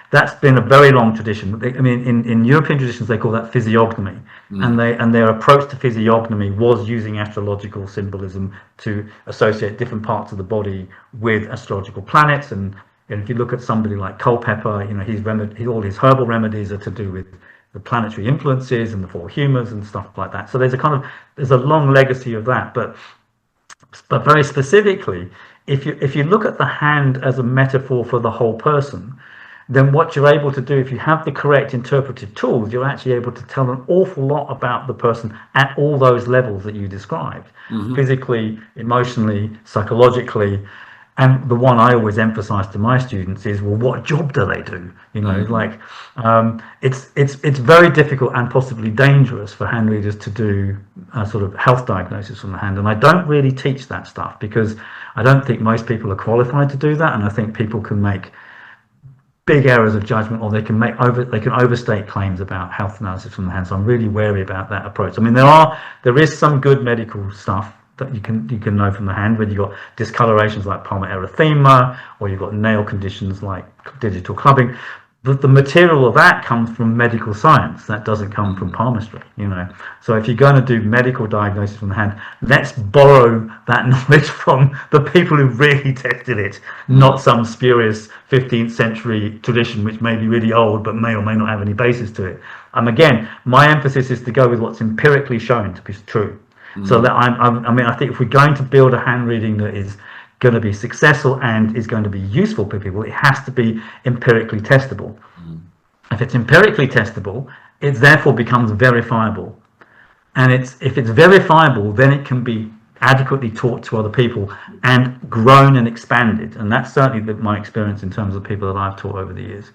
that's been a very long tradition. In European traditions, they call that physiognomy, and their approach to physiognomy was using astrological symbolism to associate different parts of the body with astrological planets. And if you look at somebody like Culpeper, all his herbal remedies are to do with the planetary influences and the 4 humors and stuff like that. So there's a long legacy of that, but very specifically, if you look at the hand as a metaphor for the whole person, then what you're able to do, if you have the correct interpretive tools, you're actually able to tell an awful lot about the person at all those levels that you described, physically, emotionally, psychologically. And the one I always emphasize to my students is, well, what job do they do? You know, like it's very difficult and possibly dangerous for hand readers to do a sort of health diagnosis from the hand. And I don't really teach that stuff because I don't think most people are qualified to do that. And I think people can make big errors of judgment, or they can overstate claims about health analysis from the hand. So I'm really wary about that approach. I mean, there is some good medical stuff that you can know from the hand, when you've got discolorations like palmar erythema, or you've got nail conditions like digital clubbing. But the material of that comes from medical science. That doesn't come from palmistry, you know. So if you're going to do medical diagnosis from the hand, let's borrow that knowledge from the people who really tested it, not some spurious 15th century tradition which may be really old but may or may not have any basis to it. Again, my emphasis is to go with what's empirically shown to be true. So that I think if we're going to build a hand reading that is going to be successful and is going to be useful for people, it has to be empirically testable. If it's empirically testable, it therefore becomes verifiable. And if it's verifiable, then it can be adequately taught to other people and grown and expanded. And that's certainly my experience in terms of people that I've taught over the years.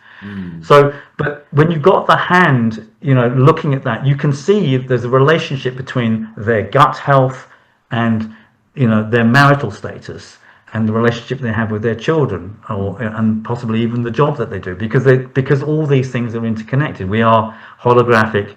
So, but when you've got the hand, you know, looking at that, you can see there's a relationship between their gut health and, you know, their marital status and the relationship they have with their children, and possibly even the job that they do, because all these things are interconnected. We are holographic,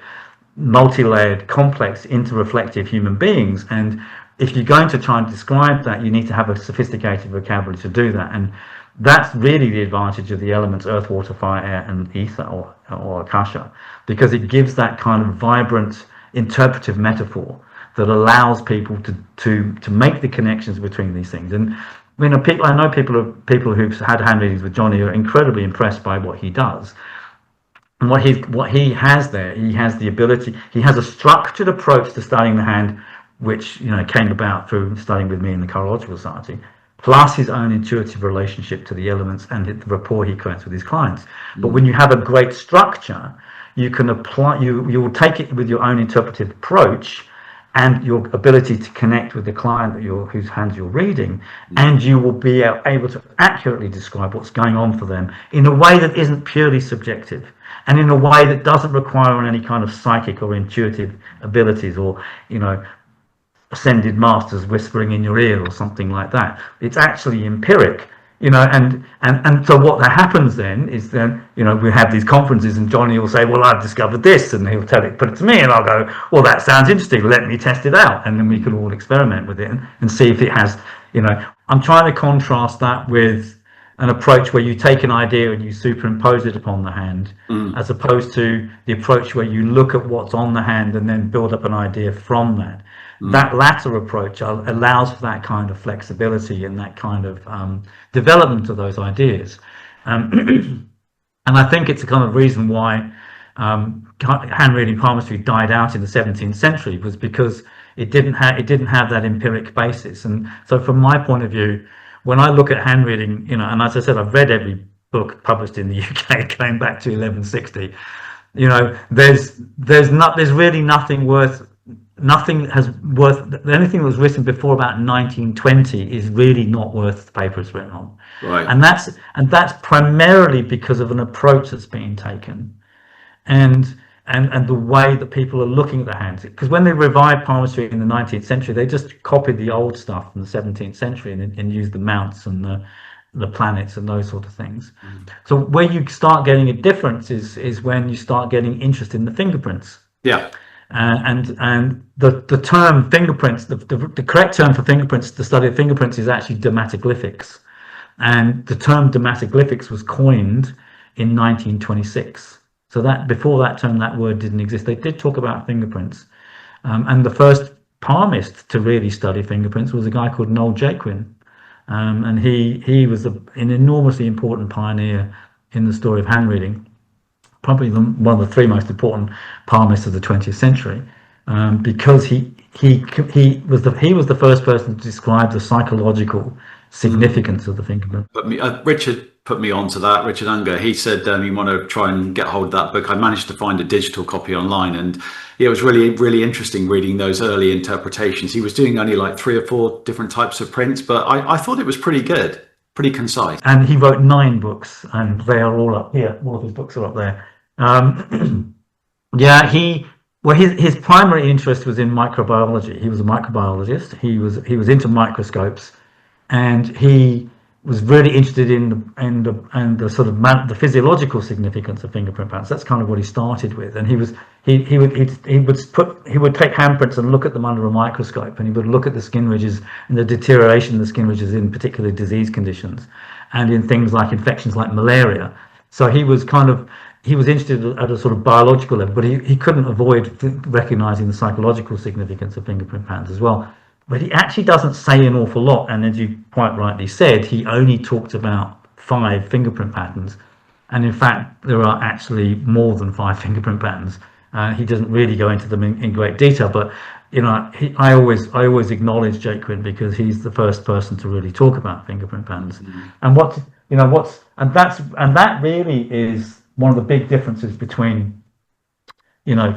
multi-layered, complex, interreflective human beings, and if you're going to try and describe that, you need to have a sophisticated vocabulary to do that. And that's really the advantage of the elements earth, water, fire, air, and ether, or akasha, because it gives that kind of vibrant interpretive metaphor that allows people to make the connections between these things. And I know people who've had hand readings with Johnny are incredibly impressed by what he does. And what he has there, he has the ability, he has a structured approach to studying the hand, which, you know, came about through studying with me in the Cheirological Society, plus his own intuitive relationship to the elements and the rapport he creates with his clients. But when you have a great structure, you can apply, you will take it with your own interpretive approach and your ability to connect with the client whose hands you're reading, and you will be able to accurately describe what's going on for them in a way that isn't purely subjective, and in a way that doesn't require any kind of psychic or intuitive abilities, or, you know, ascended masters whispering in your ear or something like that. It's actually empiric, you know, and so what happens then is, then, you know, we have these conferences and Johnny will say, well, I've discovered this, and he'll put it to me, and I'll go, well, that sounds interesting, let me test it out, and then we can all experiment with it and see if it has, you know. I'm trying to contrast that with an approach where you take an idea and you superimpose it upon the hand, as opposed to the approach where you look at what's on the hand and then build up an idea from that. That latter approach allows for that kind of flexibility and that kind of development of those ideas. And I think it's a kind of reason why hand reading palmistry died out in the 17th century, was because it didn't have that empiric basis. And so from my point of view, when I look at hand reading, you know, and as I said, I've read every book published in the UK going back to 1160. You know, there's really nothing worth. Anything that was written before about 1920 is really not worth the paper it's written on. Right. And that's primarily because of an approach that's being taken, and the way that people are looking at the hands. Because when they revived palmistry in the 19th century, they just copied the old stuff from the 17th century and used the mounts and the planets and those sort of things. So where you start getting a difference is when you start getting interest in the fingerprints. Yeah. And the term fingerprints, the correct term for fingerprints, the study of fingerprints, is actually dermatoglyphics, and the term dermatoglyphics was coined in 1926. So that before that term, that word didn't exist. They did talk about fingerprints, and the first palmist to really study fingerprints was a guy called Noel Jaquin, and he was an enormously important pioneer in the story of hand reading. Probably one of the three most important palmists of the 20th century, because he was the first person to describe the psychological significance of the fingerprint. Richard put me onto that. Richard Unger. He said you want to try and get hold of that book. I managed to find a digital copy online, and it was really interesting reading those early interpretations. He was doing only like 3 or 4 different types of prints, but I thought it was pretty good, pretty concise. And he wrote 9 books, and they are all up here. All of his books are up there. Yeah, his primary interest was in microbiology. He was a microbiologist. He was into microscopes, and he was really interested in the sort of the physiological significance of fingerprint patterns. That's kind of what he started with. And he would take handprints and look at them under a microscope, and he would look at the skin ridges and the deterioration of the skin ridges in particular disease conditions, and in things like infections like malaria. So he was interested at a sort of biological level, but he couldn't avoid recognizing the psychological significance of fingerprint patterns as well. But he actually doesn't say an awful lot, and as you quite rightly said, he only talked about 5 fingerprint patterns, and in fact there are actually more than 5 fingerprint patterns. He doesn't really go into them in great detail, but I always acknowledge Jake Quinn because he's the first person to really talk about fingerprint patterns. And that really is one of the big differences between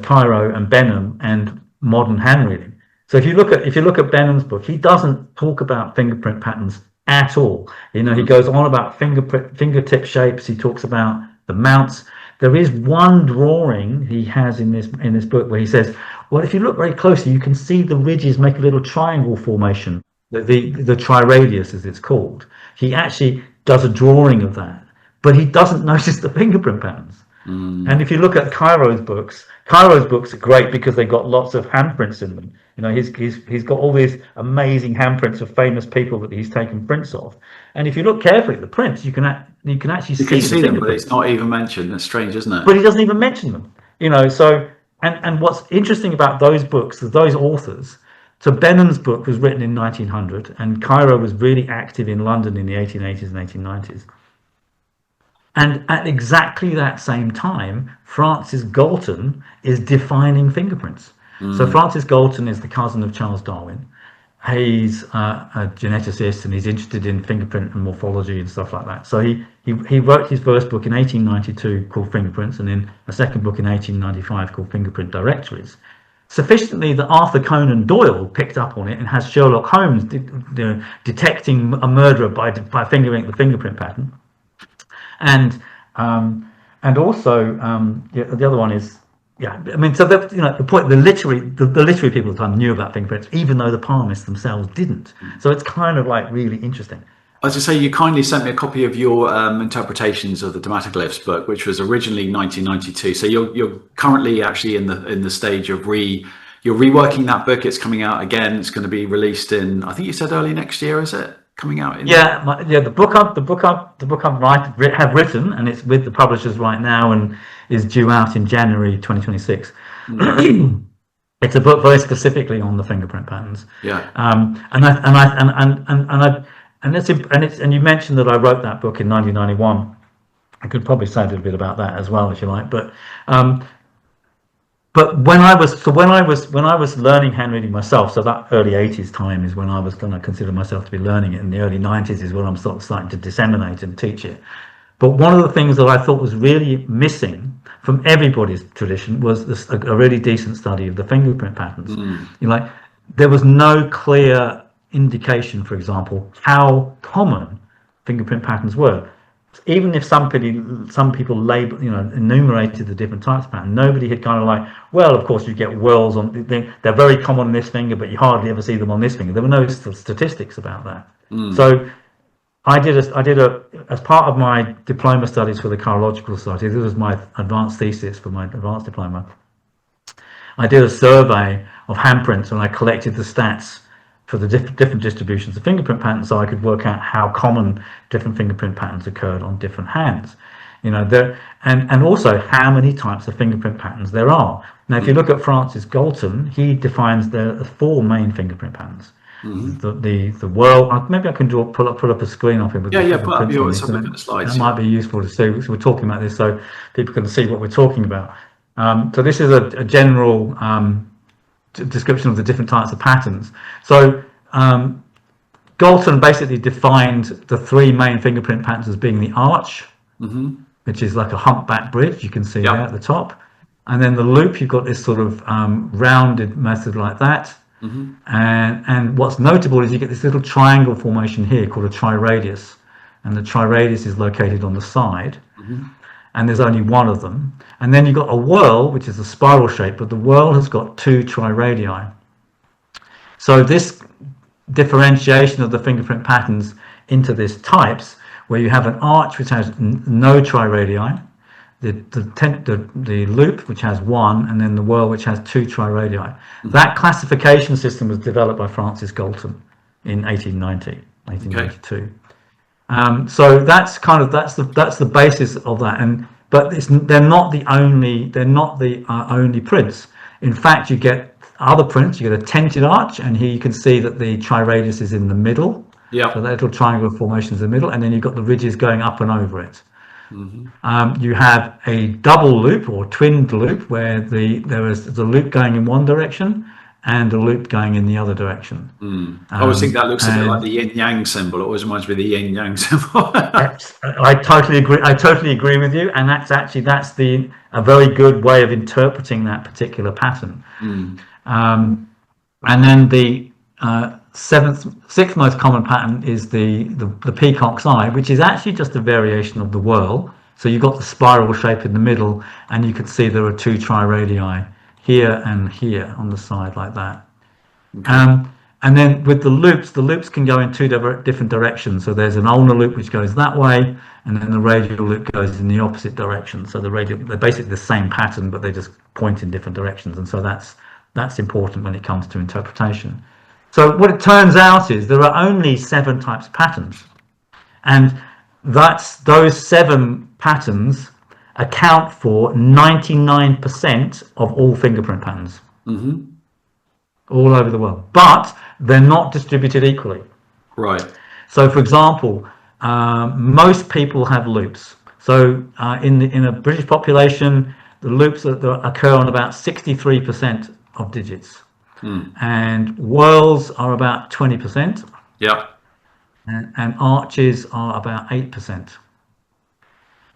Cairo and Benham and modern handreading. So if you look at Benham's book, he doesn't talk about fingerprint patterns at all. He goes on about fingertip shapes. He talks about the mounts. There is one drawing he has in this book where he says, well, if you look very closely, you can see the ridges make a little triangle formation, the triradius as it's called. He actually does a drawing of that, but he doesn't notice the fingerprint patterns. And if you look at Cairo's books are great because they've got lots of handprints in them. He's got all these amazing handprints of famous people that he's taken prints of. And if you look carefully at the prints, you can actually see them, but it's not even mentioned. That's strange, isn't it? But he doesn't even mention them. So and what's interesting about those books, those authors. So Benham's book was written in 1900, and Cairo was really active in London in the 1880s and 1890s. And at exactly that same time, Francis Galton is defining fingerprints. So Francis Galton is the cousin of Charles Darwin. He's a geneticist, and he's interested in fingerprint and morphology and stuff like that. So he wrote his first book in 1892 called Fingerprints, and then a second book in 1895 called Fingerprint Directories. Sufficiently that Arthur Conan Doyle picked up on it and has Sherlock Holmes detecting a murderer by fingering the fingerprint pattern. And also the other one is so that the point, the literary people at the time knew about fingerprints, even though the palmists themselves didn't. So it's kind of like really interesting. As I say, you kindly sent me a copy of your interpretations of the Dermatoglyphs book, which was originally 1992. So you're currently actually in the stage of you're reworking that book. It's coming out again. It's going to be released in, I think you said early next year, is it? Coming out the book I've have written, and it's with the publishers right now and is due out in January 2026. It's a book very specifically on the fingerprint patterns. And you mentioned that I wrote that book in 1991. I could probably say a little bit about that as well if you like, but when I was learning hand reading myself, so that early 80s time is when I was going to consider myself to be learning it. In the early 90s is when I'm sort of starting to disseminate and teach it. But one of the things that I thought was really missing from everybody's tradition was a really decent study of the fingerprint patterns. There was no clear indication, for example, how common fingerprint patterns were. Even if some people label, enumerated the different types of pattern, nobody had kind of like, well, of course you get whorls on. They're very common on this finger, but you hardly ever see them on this finger. There were no statistics about that. So I did as part of my diploma studies for the Cheirological Society. This was my advanced thesis for my advanced diploma. I did a survey of handprints, and I collected the stats for the different distributions of fingerprint patterns, so I could work out how common different fingerprint patterns occurred on different hands. And also how many types of fingerprint patterns there are. Now, if you look at Francis Galton, he defines there are 4 main fingerprint patterns. The world. Maybe I can pull up a screen of him. Put up your slides. That might be useful to see. So we're talking about this, so people can see what we're talking about. So this is a general description of the different types of patterns. So Galton basically defined the three main fingerprint patterns as being the arch, which is like a humpback bridge, you can see there at the top. And then the loop, you've got this sort of rounded method like that. And what's notable is you get this little triangle formation here called a triradius. And the triradius is located on the side. And there's only one of them. And then you've got a whorl, which is a spiral shape, but the whorl has got two triradii. So this differentiation of the fingerprint patterns into these types, where you have an arch which has no triradii, the loop which has one, and then the whorl which has two triradii. That classification system was developed by Francis Galton in 1892. So that's the basis of that. But they're not the only prints. In fact, you get other prints. You get a tented arch, and here you can see that the triradius is in the middle. Yeah. So that little triangular formation is in the middle, and then you've got the ridges going up and over it. You have a double loop or twinned loop where there is the loop going in one direction and a loop going in the other direction. I always think that looks a bit like the yin yang symbol. It always reminds me of the yin yang symbol. I totally agree with you, and that's a very good way of interpreting that particular pattern. And then the sixth most common pattern is the peacock's eye, which is actually just a variation of the whorl. So you've got the spiral shape in the middle, and you can see there are two triradii here and here on the side like that. And then with the loops can go in two different directions. So there's an ulnar loop which goes that way, and then the radial loop goes in the opposite direction. So they're basically the same pattern, but they just point in different directions. And so that's important when it comes to interpretation. So what it turns out is there are only 7 types of patterns, and those 7 patterns account for 99% of all fingerprint patterns all over the world, but they're not distributed equally. Right. So for example, most people have loops. So in a British population, the loops occur on about 63% of digits. And whorls are about 20%. Yeah. And arches are about 8%.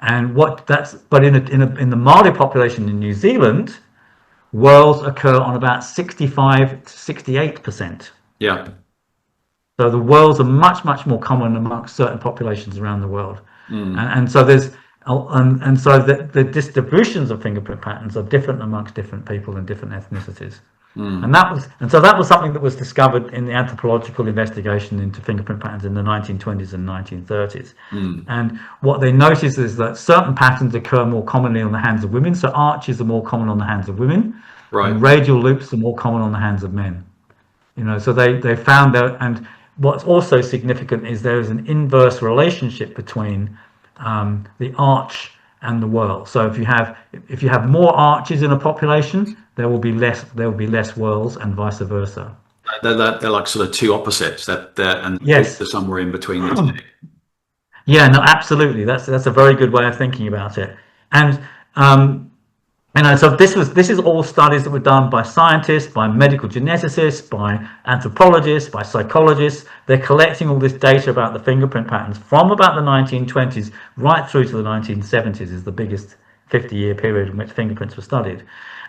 And but in the Māori population in New Zealand, whorls occur on about 65 to 68%. Yeah. So the whorls are much more common amongst certain populations around the world. And so the distributions of fingerprint patterns are different amongst different people and different ethnicities. And so that was something that was discovered in the anthropological investigation into fingerprint patterns in the 1920s and 1930s. And what they noticed is that certain patterns occur more commonly on the hands of women. So arches are more common on the hands of women, and radial loops are more common on the hands of men. So they found that. And what's also significant is there is an inverse relationship between the arch and the whorl. So if you have more arches in a population, there will be less whorls, and vice versa. They're like sort of two opposites. And yes, they're somewhere in between the two. Yeah, no, absolutely. That's a very good way of thinking about it. And so this is all studies that were done by scientists, by medical geneticists, by anthropologists, by psychologists. They're collecting all this data about the fingerprint patterns from about the 1920s right through to the 1970s is the biggest 50-year period in which fingerprints were studied.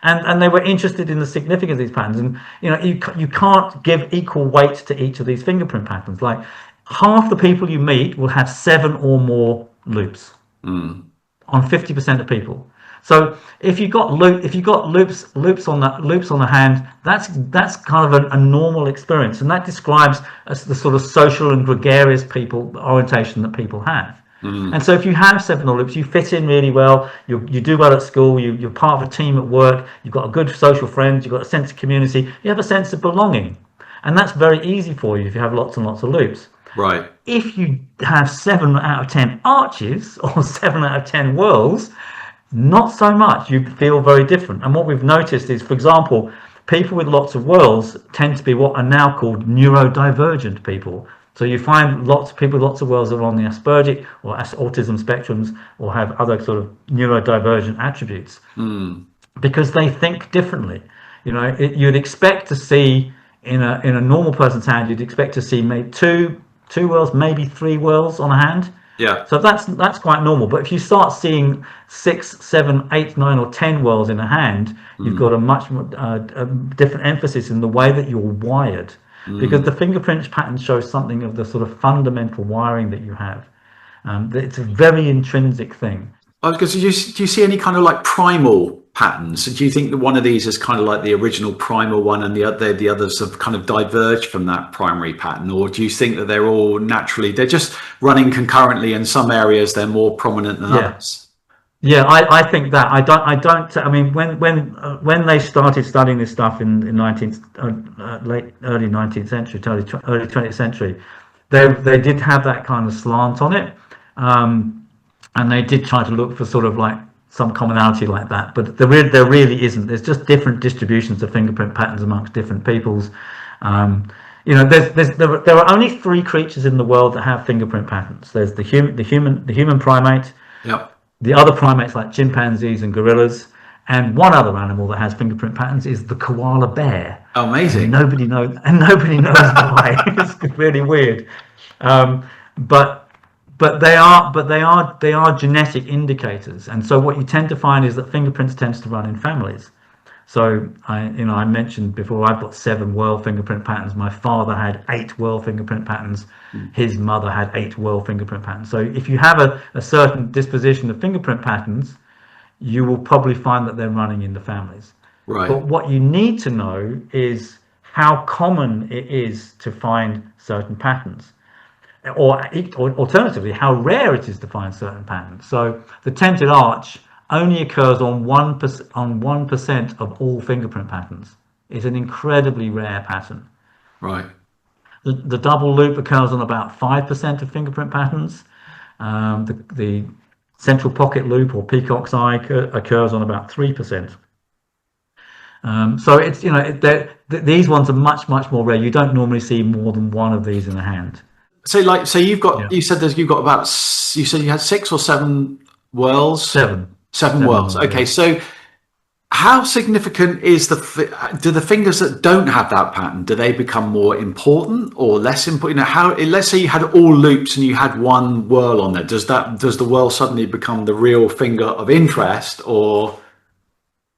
And they were interested in the significance of these patterns. And you can't give equal weight to each of these fingerprint patterns. Like half the people you meet will have 7 or more loops on 50% of people. So if you got loops on the hand, that's kind of a normal experience, and that describes the sort of social and gregarious orientation that people have. And so if you have 7 loops, you fit in really well. You do well at school. You're part of a team at work. You've got a good social friends. You've got a sense of community. You have a sense of belonging, and that's very easy for you if you have lots and lots of loops. Right. If you have 7 out of 10 arches or 7 out of 10 whorls, not so much. You feel very different. And what we've noticed is, for example, people with lots of whorls tend to be what are now called neurodivergent people. So you find lots of people with lots of whorls are on the Aspergic or autism spectrums or have other sort of neurodivergent attributes because they think differently. You'd expect to see in a normal person's hand, you'd expect to see maybe 2 2 whorls, maybe 3 whorls on a hand. Yeah. So that's quite normal. But if you start seeing 6, 7, 8, 9, or 10 whorls in a hand, you've got a much more a different emphasis in the way that you're wired, because the fingerprint pattern shows something of the sort of fundamental wiring that you have. It's a very intrinsic thing. Because do you see any kind of like primal patterns? Do you think that one of these is kind of like the original primal one, and the others have kind of diverged from that primary pattern, or do you think that they're all they're just running concurrently? In some areas, they're more prominent than others. Yeah, I think that I mean, when they started studying this stuff in 19th, early 19th century, early 20th century, they did have that kind of slant on it. And they did try to look for sort of like some commonality like that, but there really isn't. There's just different distributions of fingerprint patterns amongst different peoples. You know, there are only 3 creatures in the world that have fingerprint patterns. There's the human primate, the other primates like chimpanzees and gorillas, and one other animal that has fingerprint patterns is the koala bear. Oh, amazing! And nobody knows why. It's really weird, but they are genetic indicators. And so what you tend to find is that fingerprints tends to run in families. So I mentioned before, I've got 7 whorl fingerprint patterns. My father had 8 whorl fingerprint patterns. His mother had 8 whorl fingerprint patterns. So if you have a certain disposition of fingerprint patterns, you will probably find that they're running in the families. Right. But what you need to know is how common it is to find certain patterns, or alternatively, how rare it is to find certain patterns. So the tented arch only occurs on 1% of all fingerprint patterns. It's an incredibly rare pattern. Right. The double loop occurs on about 5% of fingerprint patterns. The central pocket loop or peacock's eye occurs on about 3%. So it's, these ones are much more rare. You don't normally see more than one of these in a hand. So you've got, you said you've got about, you said you had 6 or 7 whorls? 7 whorls. Okay, yeah. So how significant is do the fingers that don't have that pattern, do they become more important or less important? Let's say you had all loops and you had 1 whorl on there. Does the whorl suddenly become the real finger of interest, or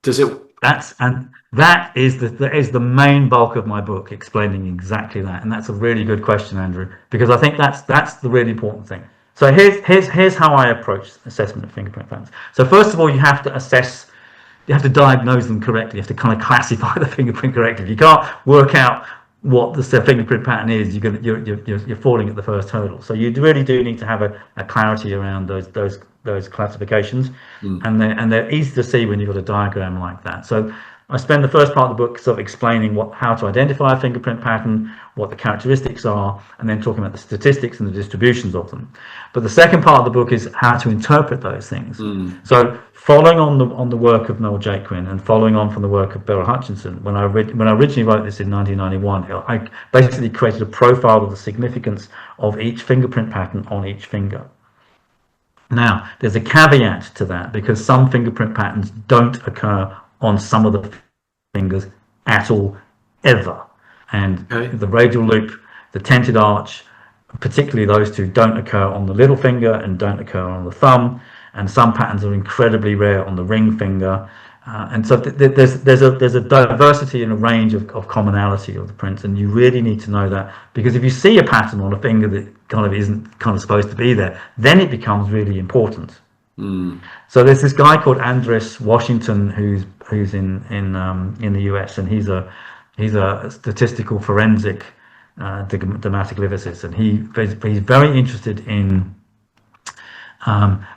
does it? That is the main bulk of my book, explaining exactly that. And that's a really good question, Andrew, because I think that's the really important thing. So here's how I approach assessment of fingerprint patterns. So first of all, you have to diagnose them correctly. You have to kind of classify the fingerprint correctly. If you can't work out what the fingerprint pattern is, you're falling at the first hurdle. So you really do need to have a clarity around those classifications, and they're easy to see when you've got a diagram like that. So I spend the first part of the book sort of explaining how to identify a fingerprint pattern, what the characteristics are, and then talking about the statistics and the distributions of them. But the second part of the book is how to interpret those things. So following on the work of Noel Jaquin and following on from the work of Beryl Hutchinson, when I originally wrote this in 1991, I basically created a profile of the significance of each fingerprint pattern on each finger. Now, there's a caveat to that, because some fingerprint patterns don't occur on some of the fingers at all, ever. And the radial loop, the tented arch, particularly those two, don't occur on the little finger and don't occur on the thumb. And some patterns are incredibly rare on the ring finger. And so there's a diversity and a range of commonality of the prints, and you really need to know that, because if you see a pattern on a finger that kind of isn't kind of supposed to be there, then it becomes really important. So there's this guy called Andres Washington who's in the US, and he's a statistical forensic dermatoglyphicist, and he's very interested in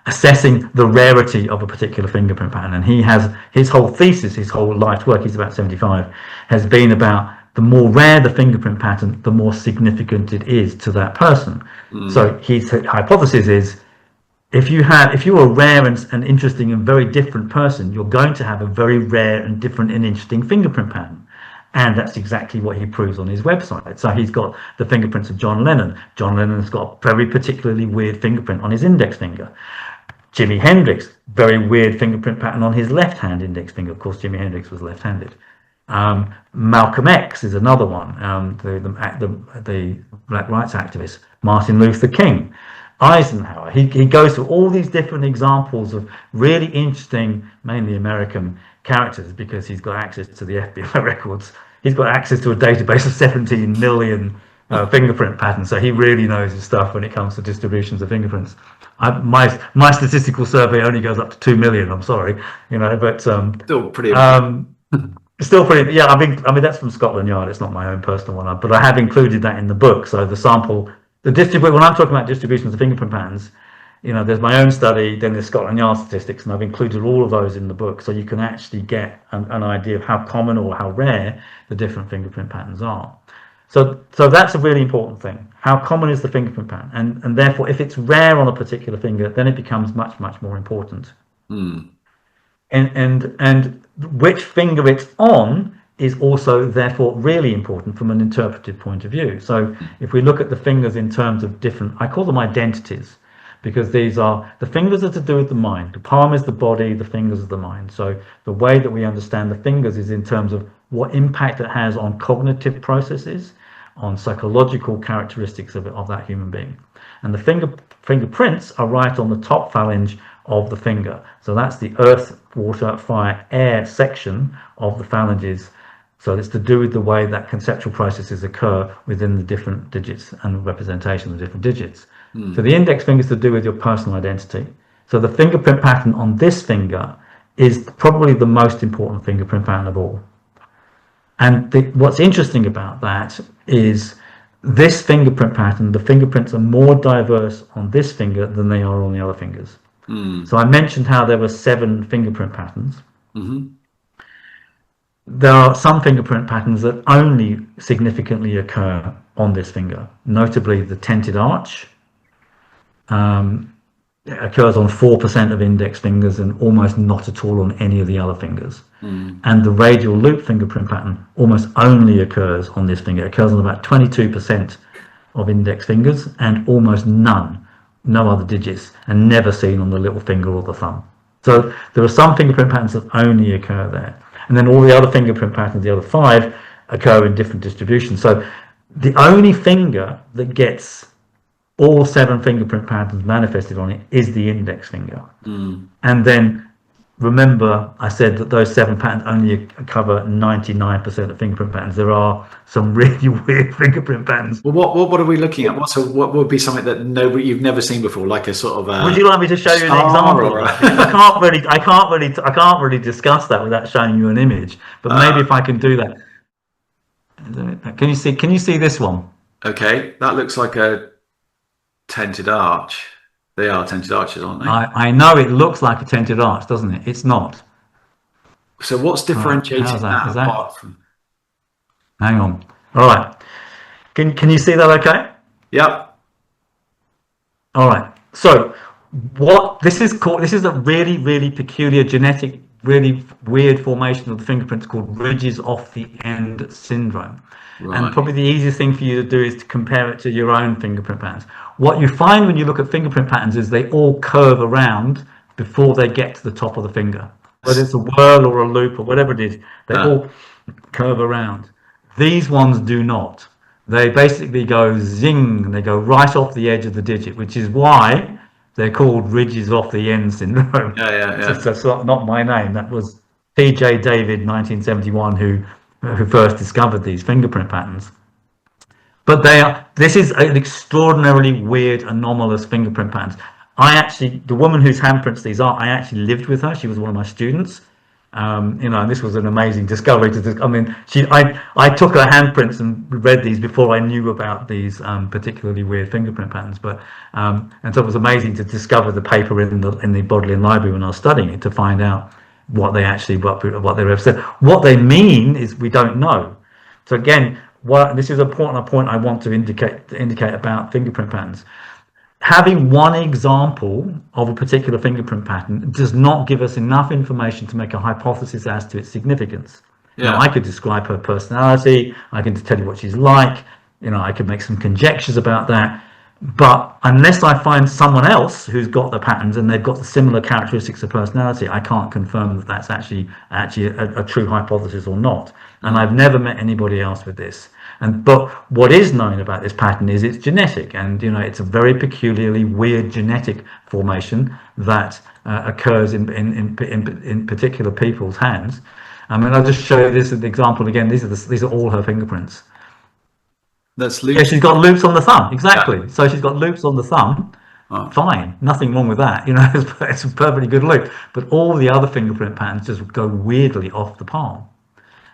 assessing the rarity of a particular fingerprint pattern. And he has his whole thesis, his whole life work, he's about 75, has been about the more rare the fingerprint pattern, the more significant it is to that person. So his hypothesis is, if you're a rare and interesting and very different person, you're going to have a very rare and different and interesting fingerprint pattern. And that's exactly what he proves on his website. So he's got the fingerprints of John Lennon. John Lennon's got a very particularly weird fingerprint on his index finger. Jimi Hendrix, very weird fingerprint pattern on his left hand index finger. Of course, Jimi Hendrix was left-handed. Malcolm X is another one, the black rights activist. Martin Luther King, Eisenhower. He goes through all these different examples of really interesting, mainly American characters, because he's got access to the FBI records. He's got access to a database of 17 million fingerprint patterns, so he really knows his stuff when it comes to distributions of fingerprints. My statistical survey only goes up to 2 million. I'm sorry, but Still pretty. still pretty. Yeah, I mean that's from Scotland Yard. It's not my own personal one, but I have included that in the book. So the sample, when I'm talking about distributions of fingerprint patterns, there's my own study, then there's Scotland Yard statistics, and I've included all of those in the book, so you can actually get an idea of how common or how rare the different fingerprint patterns are. So that's a really important thing. How common is the fingerprint pattern? And therefore, if it's rare on a particular finger, then it becomes much, much more important. And which finger it's on is also therefore really important from an interpretive point of view. So if we look at the fingers in terms of different, I call them identities, because these are the fingers are to do with the mind. The palm is the body, the fingers are the mind. So the way that we understand the fingers is in terms of what impact it has on cognitive processes, on psychological characteristics of that human being. And the fingerprints are right on the top phalange of the finger. So that's the earth, water, fire, air section of the phalanges. So it's to do with the way that conceptual processes occur within the different digits and representation of the different digits. So the index finger is to do with your personal identity. So the fingerprint pattern on this finger is probably the most important fingerprint pattern of all. And what's interesting about that is this fingerprint pattern, the fingerprints are more diverse on this finger than they are on the other fingers. So I mentioned how there were 7 fingerprint patterns. There are some fingerprint patterns that only significantly occur on this finger, notably the tented arch. It occurs on 4% of index fingers and almost not at all on any of the other fingers. And the radial loop fingerprint pattern almost only occurs on this finger. It occurs on about 22% of index fingers and almost no other digits, and never seen on the little finger or the thumb. So there are some fingerprint patterns that only occur there. And then all the other fingerprint patterns, the other 5, occur in different distributions. So the only finger that gets all 7 fingerprint patterns manifested on it is the index finger. And then remember, I said that those 7 patterns only cover 99% of fingerprint patterns. There are some really weird fingerprint patterns. Well, what are we looking at? What would be something that you've never seen before, like a sort of? Would you like me to show you an example? I can't really discuss that without showing you an image. But maybe if I can do that. Can you see this one? Okay, that looks like a tented arch. They are tented arches, aren't they? I know it looks like a tented arch, doesn't it? It's not. So what's differentiating that apart from? Hang on. All right. Can you see that okay? Yep. All right. So this is a really, really peculiar genetic, really weird formation of the fingerprints called ridges off the end syndrome. Right. And probably the easiest thing for you to do is to compare it to your own fingerprint patterns. What you find when you look at fingerprint patterns is they all curve around before they get to the top of the finger. Whether it's a whirl or a loop or whatever it is, they all curve around. These ones do not. They basically go zing, and they go right off the edge of the digit, which is why they're called ridges off the end syndrome. Yeah. That's not my name. That was T.J. David, 1971, who first discovered these fingerprint patterns. But this is an extraordinarily weird, anomalous fingerprint patterns. The woman whose handprints these are, I actually lived with her. She was one of my students. And this was an amazing discovery. I took her handprints and read these before I knew about these particularly weird fingerprint patterns. And so it was amazing to discover the paper in the Bodleian Library when I was studying it, to find out what they represent. What they mean is we don't know. So again, this is a point I want to indicate about fingerprint patterns. Having one example of a particular fingerprint pattern does not give us enough information to make a hypothesis as to its significance. Now, I could describe her personality, I can tell you what she's like, I could make some conjectures about that, But unless I find someone else who's got the patterns and they've got the similar characteristics of personality, I can't confirm that that's actually a true hypothesis or not. And I've never met anybody else with this. But what is known about this pattern is it's genetic, and it's a very peculiarly weird genetic formation that occurs in particular people's hands. I mean, I'll just show you this as an example again. These are all her fingerprints. That's loops. Yeah, she's got loops on the thumb. Exactly. Yeah. So she's got loops on the thumb. Oh. Fine, nothing wrong with that. It's a perfectly good loop. But all the other fingerprint patterns just go weirdly off the palm.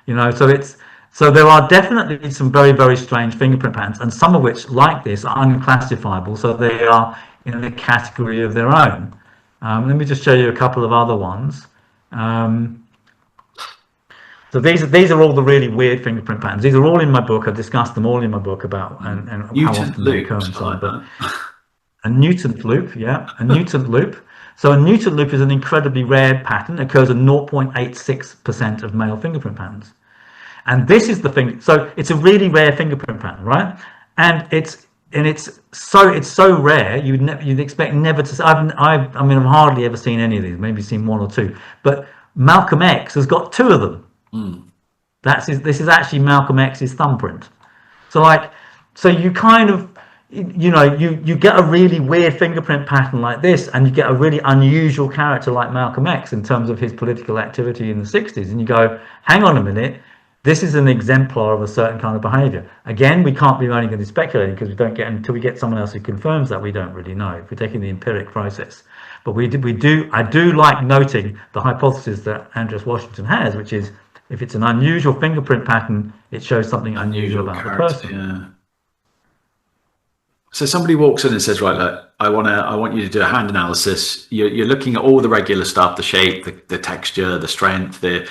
So there are definitely some very, very strange fingerprint patterns, and some of which, like this, are unclassifiable. So they are in a category of their own. Let me just show you a couple of other ones. So these are all the really weird fingerprint patterns. These are all in my book. I've discussed them all in my book about and how often they occur and so on. But a Newton's loop, yeah, a Newton's loop. So a Newton loop is an incredibly rare pattern. It occurs in 0.86% of male fingerprint patterns. And this is the thing. So it's a really rare fingerprint pattern, right? And it's so rare you'd expect never to see. I've hardly ever seen any of these. Maybe seen one or two. But Malcolm X has got two of them. This is actually Malcolm X's thumbprint. So you kind of, you get a really weird fingerprint pattern like this, and you get a really unusual character like Malcolm X in terms of his political activity in the 60s, and you go, hang on a minute, this is an exemplar of a certain kind of behavior. Again, we can't be only going to be speculating, because we don't get, until we get someone else who confirms that, we don't really know if we're taking the empiric process. But I do like noting the hypothesis that Andreas Washington has, which is, if it's an unusual fingerprint pattern, it shows something unusual about the person. Yeah. So somebody walks in and says, right, look, I want you to do a hand analysis. You're looking at all the regular stuff, the shape, the texture, the strength, the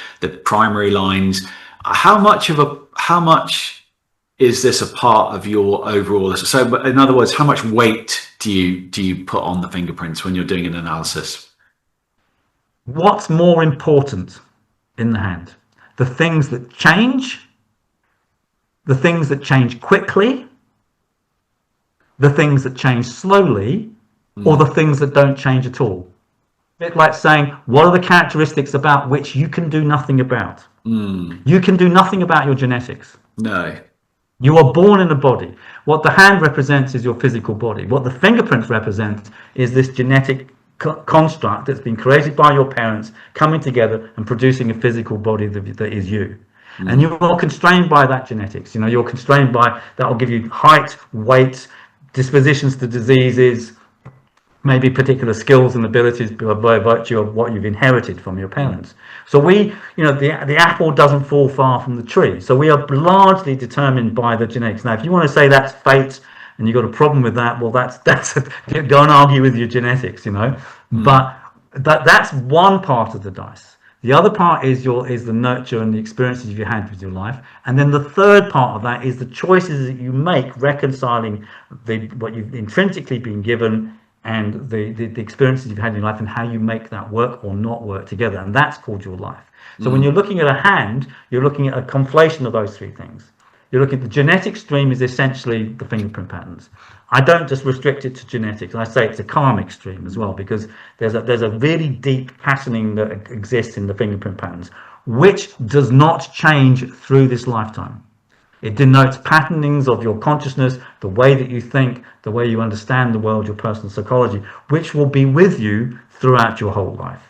primary lines. How much is this a part of your overall? So in other words, how much weight do you put on the fingerprints when you're doing an analysis? What's more important in the hand? The things that change, the things that change quickly, the things that change slowly, or the things that don't change at all. A bit like saying, what are the characteristics about which you can do nothing about? You can do nothing about your genetics. No. You are born in a body. What the hand represents is your physical body. What the fingerprints represent is this genetic construct that's been created by your parents coming together and producing a physical body that is you. And you're constrained by that genetics. You're constrained by that will give you height, weight, dispositions to diseases, maybe particular skills and abilities by virtue of what you've inherited from your parents. So the apple doesn't fall far from the tree. So we are largely determined by the genetics. Now, if you want to say that's fate and you've got a problem with that, well, that's go and argue with your genetics, But that's one part of the dice. The other part is the nurture and the experiences you've had with your life, and then the third part of that is the choices that you make, reconciling what you've intrinsically been given and the experiences you've had in your life, and how you make that work or not work together, and that's called your life. So when you're looking at a hand, you're looking at a conflation of those three things. You're looking at the genetic stream is essentially the fingerprint patterns. I don't just restrict it to genetics. I say it's a karmic stream as well, because there's a really deep patterning that exists in the fingerprint patterns, which does not change through this lifetime. It denotes patternings of your consciousness, the way that you think, the way you understand the world, your personal psychology, which will be with you throughout your whole life.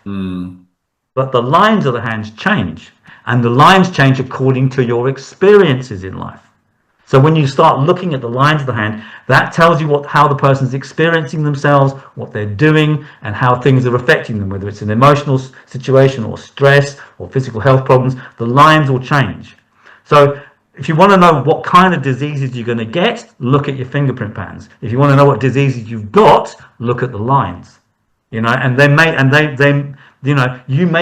But the lines of the hands change, and the lines change according to your experiences in life. So when you start looking at the lines of the hand, that tells you how the person's experiencing themselves, what they're doing, and how things are affecting them, whether it's an emotional situation or stress or physical health problems. The lines will change. So if you want to know what kind of diseases you're going to get, look at your fingerprint patterns. If you want to know what diseases you've got, look at the lines. You may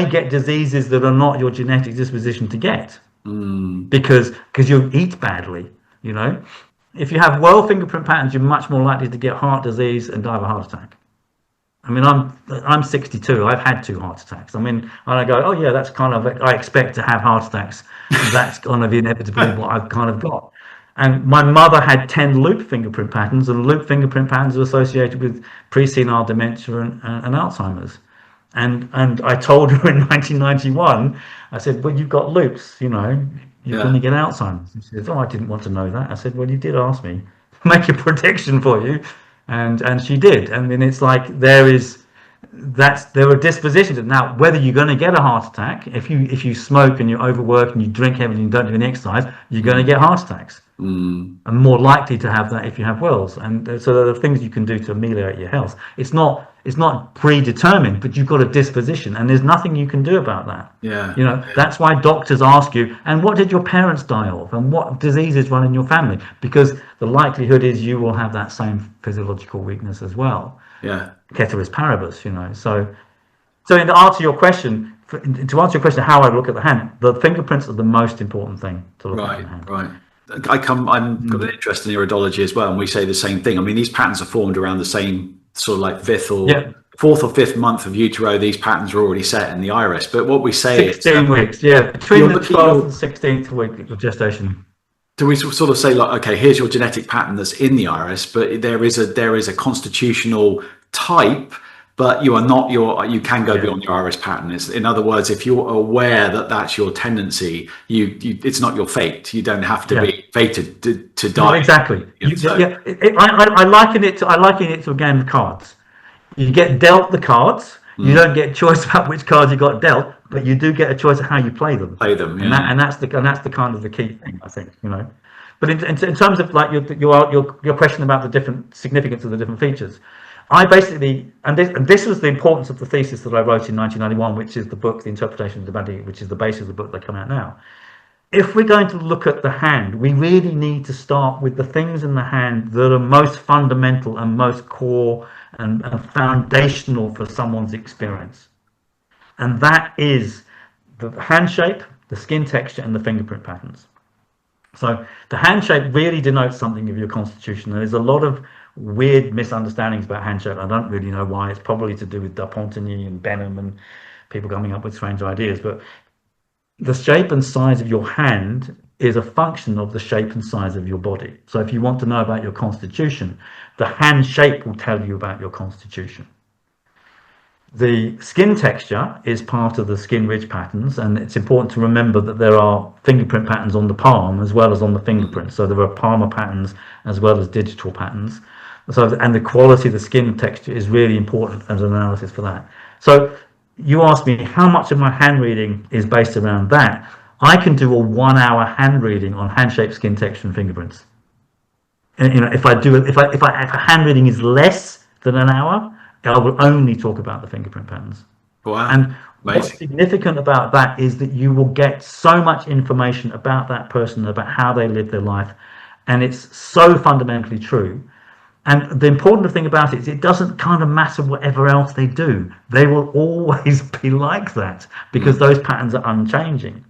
get diseases that are not your genetic disposition to get, because you eat badly. If you have well fingerprint patterns, you're much more likely to get heart disease and die of a heart attack. I mean, I'm 62. I've had 2 heart attacks. And I go, oh yeah, that's kind of, I expect to have heart attacks. That's kind of inevitably what I've kind of got. And my mother had 10 loop fingerprint patterns, and loop fingerprint patterns are associated with pre-senile dementia and Alzheimer's. And I told her in 1991, I said, well, you've got loops, you know, you're going to get Alzheimer's. And she said, oh, I didn't want to know that. I said, well, you did ask me. Make a prediction for you. And she did. I mean, it's like there are dispositions. Now, whether you're going to get a heart attack, if you smoke and you overwork and you drink heavily and you don't do any exercise, you're going to get heart attacks. And more likely to have that if you have wells. And so there are things you can do to ameliorate your health. It's not predetermined, but you've got a disposition, and there's nothing you can do about that. Yeah. You know, that's why doctors ask you, and what did your parents die of, and what diseases run in your family? Because the likelihood is you will have that same physiological weakness as well. Yeah. Ceteris paribus, you know. So to answer your question, how I look at the hand, the fingerprints are the most important thing to look at the hand. Right. I'm got an interest in iridology as well, and we say the same thing. I mean, these patterns are formed around the same sort of like fourth or fifth month of utero. These patterns are already set in the iris. But what we say 16 weeks, between the 12th and 16th week of gestation. Do we sort of say like, okay, here's your genetic pattern that's in the iris, but there is a constitutional type, but you can go beyond your iris pattern. In other words, if you're aware that that's your tendency, it's not your fate. You don't have to be fated to die. No, exactly. I liken it to a game of cards. You get dealt the cards. You don't get a choice about which cards you got dealt, but you do get a choice of how you play them. And that's the kind of the key thing, I think. You know, but in terms of like your question about the different significance of the different features. I basically, and this was the importance of the thesis that I wrote in 1991, which is the book, The Interpretation of the Body, which is the basis of the book that come out now. If we're going to look at the hand, we really need to start with the things in the hand that are most fundamental and most core and foundational for someone's experience. And that is the hand shape, the skin texture, and the fingerprint patterns. So the hand shape really denotes something of your constitution. There's a lot of weird misunderstandings about hand shape. I don't really know why. It's probably to do with Darpontigny and Benham and people coming up with strange ideas. But the shape and size of your hand is a function of the shape and size of your body. So if you want to know about your constitution, the hand shape will tell you about your constitution. The skin texture is part of the skin ridge patterns, and it's important to remember that there are fingerprint patterns on the palm as well as on the fingerprint. So there are palmar patterns as well as digital patterns. And the quality of the skin texture is really important as an analysis for that. So you asked me how much of my hand reading is based around that. I can do a 1 hour hand reading on hand shape, skin texture, and fingerprints. And, you know, if a hand reading is less than an hour, I will only talk about the fingerprint patterns. Wow. And what's significant about that is that you will get so much information about that person, about how they live their life, and it's so fundamentally true. And the important thing about it is it doesn't kind of matter whatever else they do. They will always be like that because those patterns are unchanging.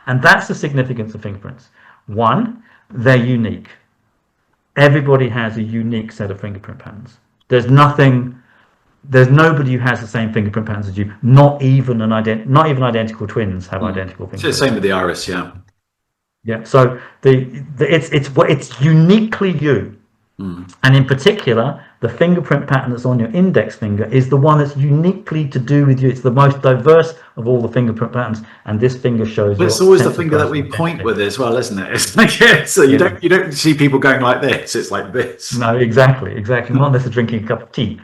And that's the significance of fingerprints. One, they're unique. Everybody has a unique set of fingerprint patterns. There's nobody who has the same fingerprint patterns as you. Not even identical twins have identical fingerprints. It's the same with the iris, yeah. Yeah. So it's uniquely you. And in particular, the fingerprint pattern that's on your index finger is the one that's uniquely to do with you. It's the most diverse of all the fingerprint patterns, and this finger shows. But it's always the finger that we point with as well, isn't it? It's like, so you don't see people going like this. It's like this. No, exactly. Not unless they're drinking a cup of tea.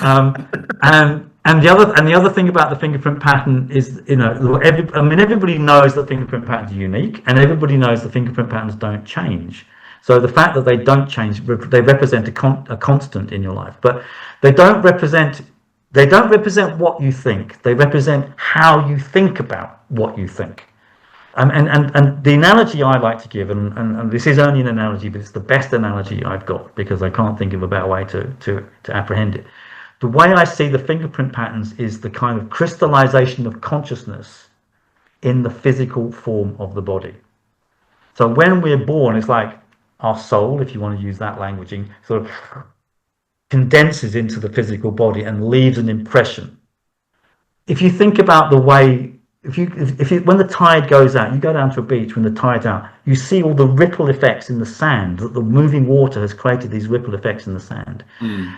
And the other thing about the fingerprint pattern is, you know, everybody knows that fingerprint patterns are unique, and everybody knows the fingerprint patterns don't change. So the fact that they don't change, they represent a constant in your life, but they don't represent what you think. They represent how you think about what you think. And the analogy I like to give, and this is only an analogy, but it's the best analogy I've got because I can't think of a better way to apprehend it. The way I see the fingerprint patterns is the kind of crystallization of consciousness in the physical form of the body. So when we're born, it's like our soul, if you want to use that languaging, sort of condenses into the physical body and leaves an impression. If you think about the way when the tide goes out, you go down to a beach when the tide's out, you see all the ripple effects in the sand, that the moving water has created these ripple effects in the sand.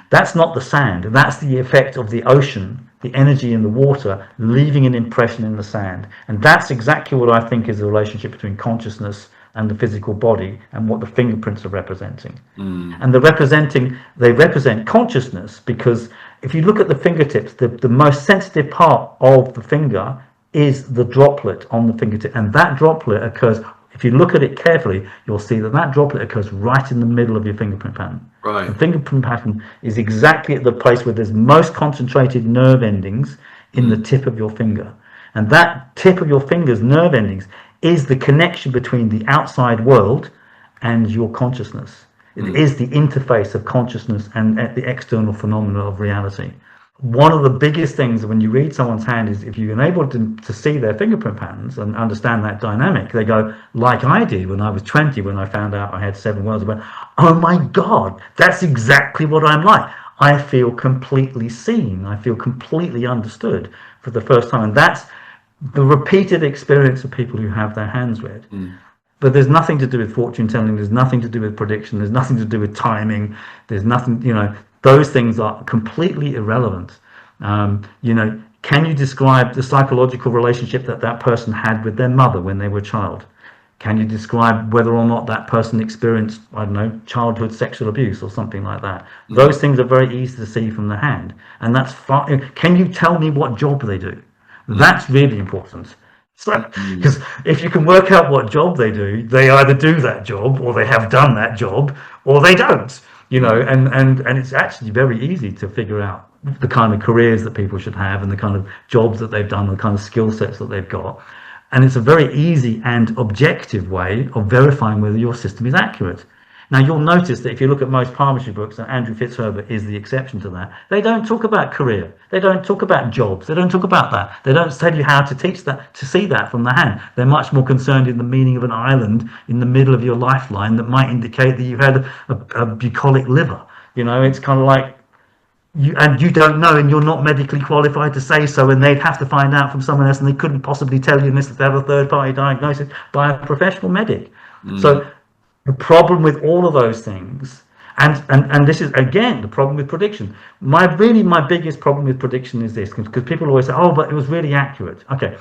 That's not the sand, that's the effect of the ocean, the energy in the water leaving an impression in the sand. And that's exactly what I think is the relationship between consciousness and the physical body, and what the fingerprints are representing. And they represent consciousness, because if you look at the fingertips, the most sensitive part of the finger is the droplet on the fingertip, and that droplet occurs, if you look at it carefully, you'll see that droplet occurs right in the middle of your fingerprint pattern. Right. The fingerprint pattern is exactly at the place where there's most concentrated nerve endings in the tip of your finger, and that tip of your finger's nerve endings is the connection between the outside world and your consciousness. It is the interface of consciousness and the external phenomena of reality. One of the biggest things when you read someone's hand is, if you're able to see their fingerprint patterns and understand that dynamic, they go, like I did when I was 20, when I found out I had 7 worlds, I went, oh my God, that's exactly what I'm like. I feel completely seen. I feel completely understood for the first time. And that's the repeated experience of people who have their hands read. But there's nothing to do with fortune telling, there's nothing to do with prediction, there's nothing to do with timing, there's nothing, those things are completely irrelevant. Can you describe the psychological relationship that person had with their mother when they were a child? Can you describe whether or not that person experienced, I don't know, childhood sexual abuse or something like that? Those things are very easy to see from the hand, and that's fine. Can you tell me what job they do? That's really important. Because if you can work out what job they do, they either do that job, or they have done that job, or they don't. And it's actually very easy to figure out the kind of careers that people should have, and the kind of jobs that they've done, the kind of skill sets that they've got. And it's a very easy and objective way of verifying whether your system is accurate. Now, you'll notice that if you look at most palmistry books, and Andrew Fitzherbert is the exception to that, they don't talk about career. They don't talk about jobs. They don't talk about that. They don't tell you how to teach that, to see that from the hand. They're much more concerned in the meaning of an island in the middle of your lifeline that might indicate that you've had a bucolic liver. It's kind of like, you don't know, and you're not medically qualified to say so, and they'd have to find out from someone else, and they couldn't possibly tell you unless they have a third-party diagnosis by a professional medic. So the problem with all of those things, and this is again the problem with prediction. My biggest problem with prediction is this, because people always say, "Oh, but it was really accurate." Okay,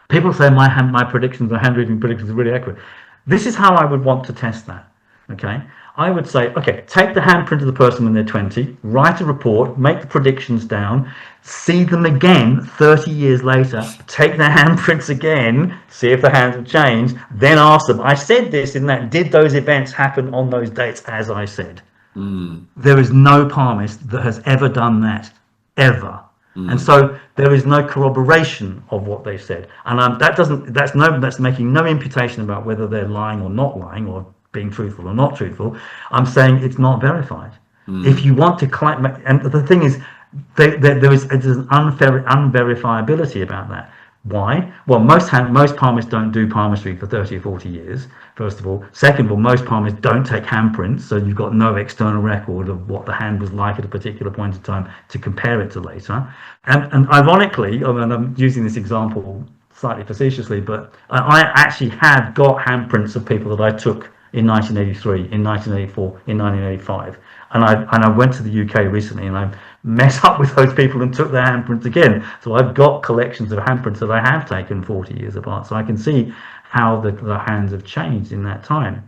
people say my predictions, my handwriting predictions are really accurate. This is how I would want to test that. Okay, I would say, okay, take the handprint of the person when they're 20, write a report, make the predictions down, see them again 30 years later, take their handprints again, see if the hands have changed, then ask them, I said this in that, did those events happen on those dates as I said? There is no palmist that has ever done that, ever. And so there is no corroboration of what they said. And that's making no imputation about whether they're lying or not lying, or being truthful or not truthful. I'm saying it's not verified. If you want to claim, and the thing is, there's an unverifiability about that. Why? Well, most palmists don't do palmistry for 30 or 40 years, first of all. Second of all, most palmists don't take handprints, so you've got no external record of what the hand was like at a particular point in time to compare it to later. And ironically, I'm using this example slightly facetiously, but I actually have got handprints of people that I took in 1983, in 1984, in 1985. And I went to the UK recently, and I met up with those people and took their handprints again. So I've got collections of handprints that I have taken 40 years apart. So I can see how the hands have changed in that time.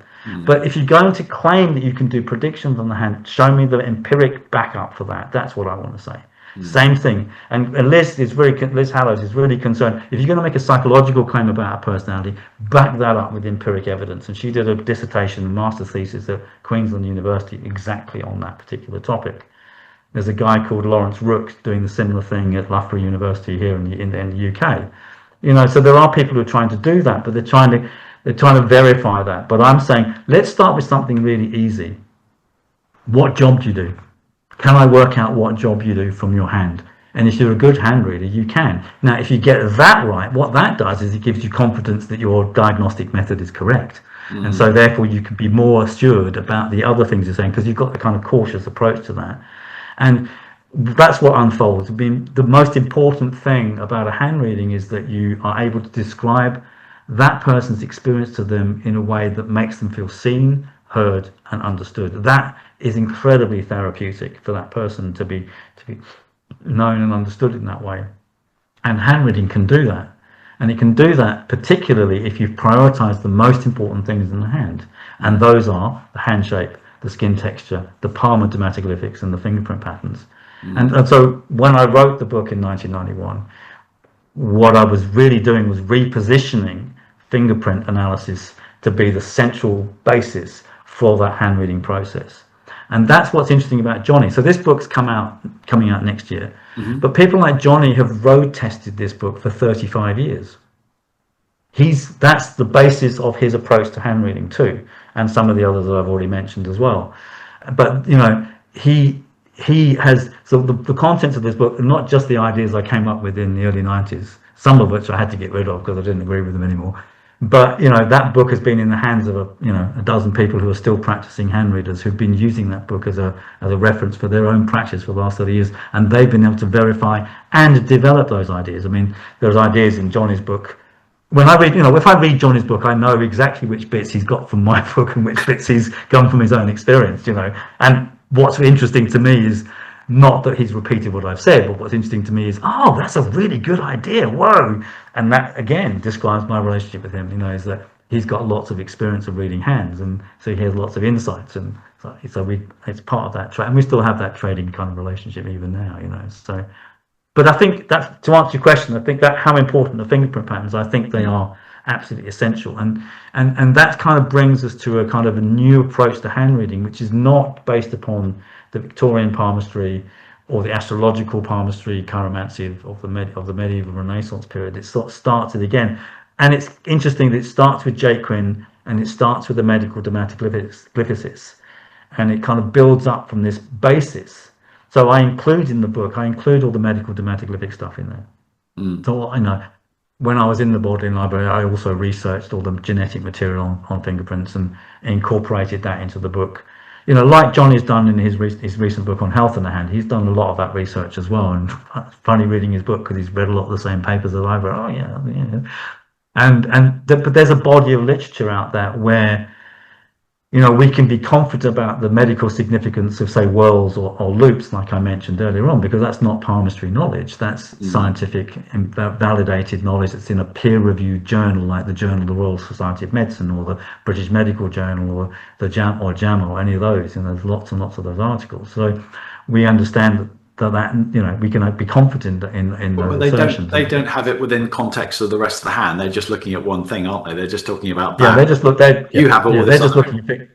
But if you're going to claim that you can do predictions on the hand, show me the empiric backup for that. That's what I want to say. Same thing. And Liz Hallows is really concerned. If you're going to make a psychological claim about a personality, back that up with empiric evidence. And she did a dissertation, a master's thesis at Queensland University exactly on that particular topic. There's a guy called Lawrence Rooks doing the similar thing at Loughborough University here in the UK. So there are people who are trying to do that, but they're trying to verify that. But I'm saying, let's start with something really easy. What job do you do? Can I work out what job you do from your hand? And if you're a good hand reader, you can. Now, if you get that right, what that does is it gives you confidence that your diagnostic method is correct. And so therefore you can be more assured about the other things you're saying, because you've got the kind of cautious approach to that. And that's what unfolds. I mean, the most important thing about a hand reading is that you are able to describe that person's experience to them in a way that makes them feel seen, heard, and understood. That is incredibly therapeutic for that person to be known and understood in that way. And hand reading can do that. And it can do that particularly if you've prioritized the most important things in the hand. And those are the hand shape, the skin texture, the palmar dermatoglyphics, and the fingerprint patterns. And so when I wrote the book in 1991, what I was really doing was repositioning fingerprint analysis to be the central basis for that hand reading process. And that's what's interesting about Johnny. So this book's coming out next year. But people like Johnny have road tested this book for 35 years. That's the basis of his approach to hand reading too, and some of the others that I've already mentioned as well. But he has, so the contents of this book are not just the ideas I came up with in the early 90s, some of which I had to get rid of because I didn't agree with them anymore. But that book has been in the hands of a dozen people who are still practicing hand readers, who've been using that book as a reference for their own practice for the last 30 years, and they've been able to verify and develop those ideas. I mean, there's ideas in Johnny's book. When I read, if I read Johnny's book, I know exactly which bits he's got from my book and which bits he's come from his own experience. And what's interesting to me is not that he's repeated what I've said, but what's interesting to me is, oh, that's a really good idea. Whoa. And that, again, describes my relationship with him, is that he's got lots of experience of reading hands. And so he has lots of insights. And so it's part of that trade. And we still have that trading kind of relationship even now, So, but I think that, to answer your question, I think that how important the fingerprint patterns, I think they are absolutely essential. And that kind of brings us to a kind of a new approach to hand reading, which is not based upon the Victorian palmistry or the astrological palmistry, chiromancy of the medieval Renaissance period. It sort of starts it again. And it's interesting that it starts with Jaquin and it starts with the medical dermatoglyphics, and it kind of builds up from this basis. So I include in the book, all the medical dermatoglyphic stuff in there. So when I was in the Bodleian Library, I also researched all the genetic material on fingerprints and incorporated that into the book. Like Johnny's done in his recent book on health in the hand, he's done a lot of that research as well. And it's funny reading his book because he's read a lot of the same papers that I've read. Oh yeah. But there's a body of literature out there where we can be confident about the medical significance of, say, whorls or loops, like I mentioned earlier on, because that's not palmistry knowledge. That's scientific and validated knowledge that's in a peer-reviewed journal, like the Journal of the Royal Society of Medicine or the British Medical Journal or the JAMA or any of those. And there's lots and lots of those articles. So we understand that we can be confident in those assertions. They don't have it within context of the rest of the hand. They're just looking at one thing, aren't they? They're just talking about that. Yeah, they just look. You have all this. They're just looking at.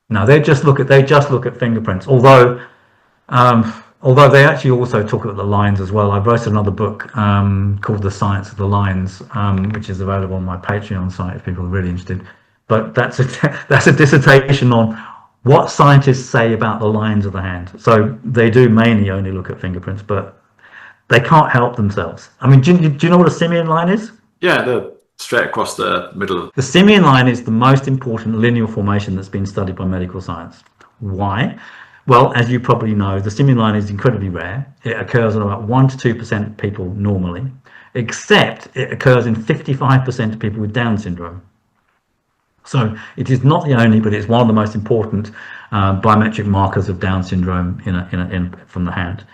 No, they just look at fingerprints. Although they actually also talk about the lines as well. I wrote another book called The Science of the Lines, which is available on my Patreon site if people are really interested. But that's a dissertation on what scientists say about the lines of the hand. So they do mainly only look at fingerprints, but they can't help themselves. I mean, do you know what a simian line is? Yeah, the straight across the middle. The simian line is the most important lineal formation that's been studied by medical science. Why? Well, as you probably know, the simian line is incredibly rare. It occurs in about 1 to 2% of people normally, except it occurs in 55% of people with Down syndrome. So it is not the only, but it's one of the most important biometric markers of Down syndrome from the hand.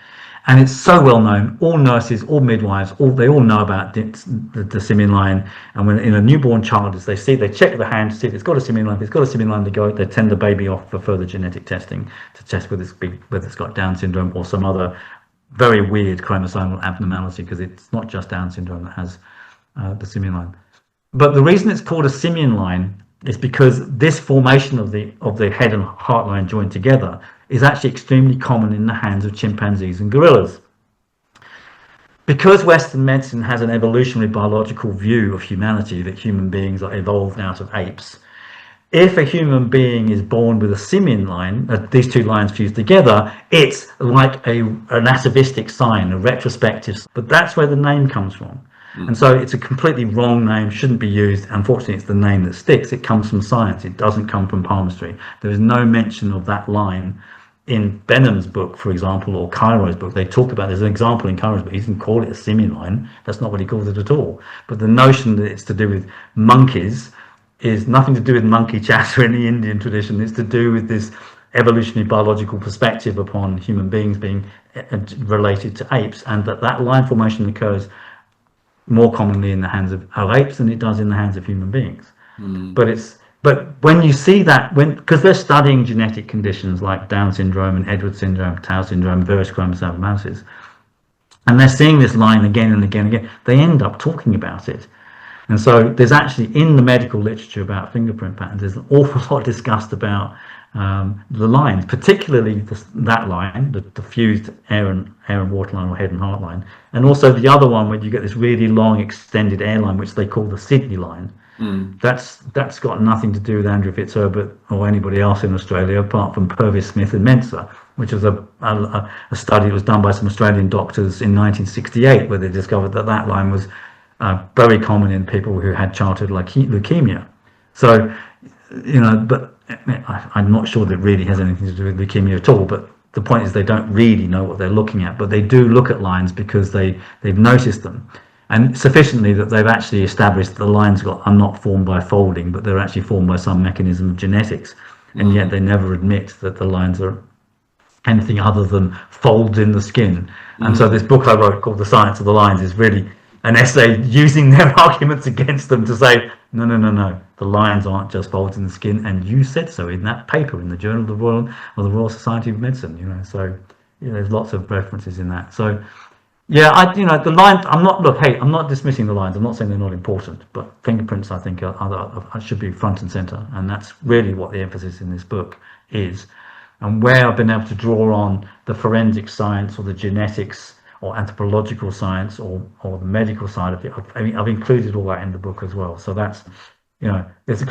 And it's so well known. All nurses, all midwives, they all know about the simian line. And when in a newborn child, as they check the hand to see if it's got a simian line. If it's got a simian line, they send the baby off for further genetic testing to test whether it's got Down syndrome or some other very weird chromosomal abnormality, because it's not just Down syndrome that has the simian line. But the reason it's called a simian line is because this formation of the head and heart line joined together is actually extremely common in the hands of chimpanzees and gorillas. Because Western medicine has an evolutionary biological view of humanity, that human beings are evolved out of apes, if a human being is born with a simian line, these two lines fused together, it's like an atavistic sign, a retrospective, but that's where the name comes from. And so it's a completely wrong name, shouldn't be used. Unfortunately, it's the name that sticks. It comes from science. It doesn't come from palmistry. There is no mention of that line in Benham's book, for example, or Cairo's book, they talked about, there's an example in Cairo's book, he doesn't call it a simian line, that's not what he calls it at all. But the notion that it's to do with monkeys is nothing to do with monkey chatter in the Indian tradition. It's to do with this evolutionary biological perspective upon human beings being related to apes, and that line formation occurs more commonly in the hands of apes than it does in the hands of human beings. But when you see that, because they're studying genetic conditions like Down syndrome and Edwards syndrome, Tau syndrome, various chromosome abnormalities, and they're seeing this line again and again and again, they end up talking about it. And so there's actually, in the medical literature about fingerprint patterns, there's an awful lot discussed about the lines, particularly that line, the fused air and water line, or head and heart line, and also the other one where you get this really long extended air line, which they call the Sydney line. That's got nothing to do with Andrew Fitzherbert or anybody else in Australia, apart from Purvis Smith and Mensah, which was a study that was done by some Australian doctors in 1968, where they discovered that line was very common in people who had childhood leukemia. So, but I'm not sure that really has anything to do with leukemia at all. But the point is, they don't really know what they're looking at, but they do look at lines because they've noticed them. And sufficiently that they've actually established that the lines are not formed by folding, but they're actually formed by some mechanism of genetics. And yet they never admit that the lines are anything other than folds in the skin. And so this book I wrote called The Science of the Lines is really an essay using their arguments against them to say, no, the lines aren't just folds in the skin, and you said so in that paper in the Journal of the Royal Society of Medicine. So there's lots of references in that. So yeah, the lines, I'm not dismissing the lines. I'm not saying they're not important, but fingerprints, I think, should be front and center. And that's really what the emphasis in this book is. And where I've been able to draw on the forensic science or the genetics or anthropological science or the medical side of it, I've included all that in the book as well. So that's, there's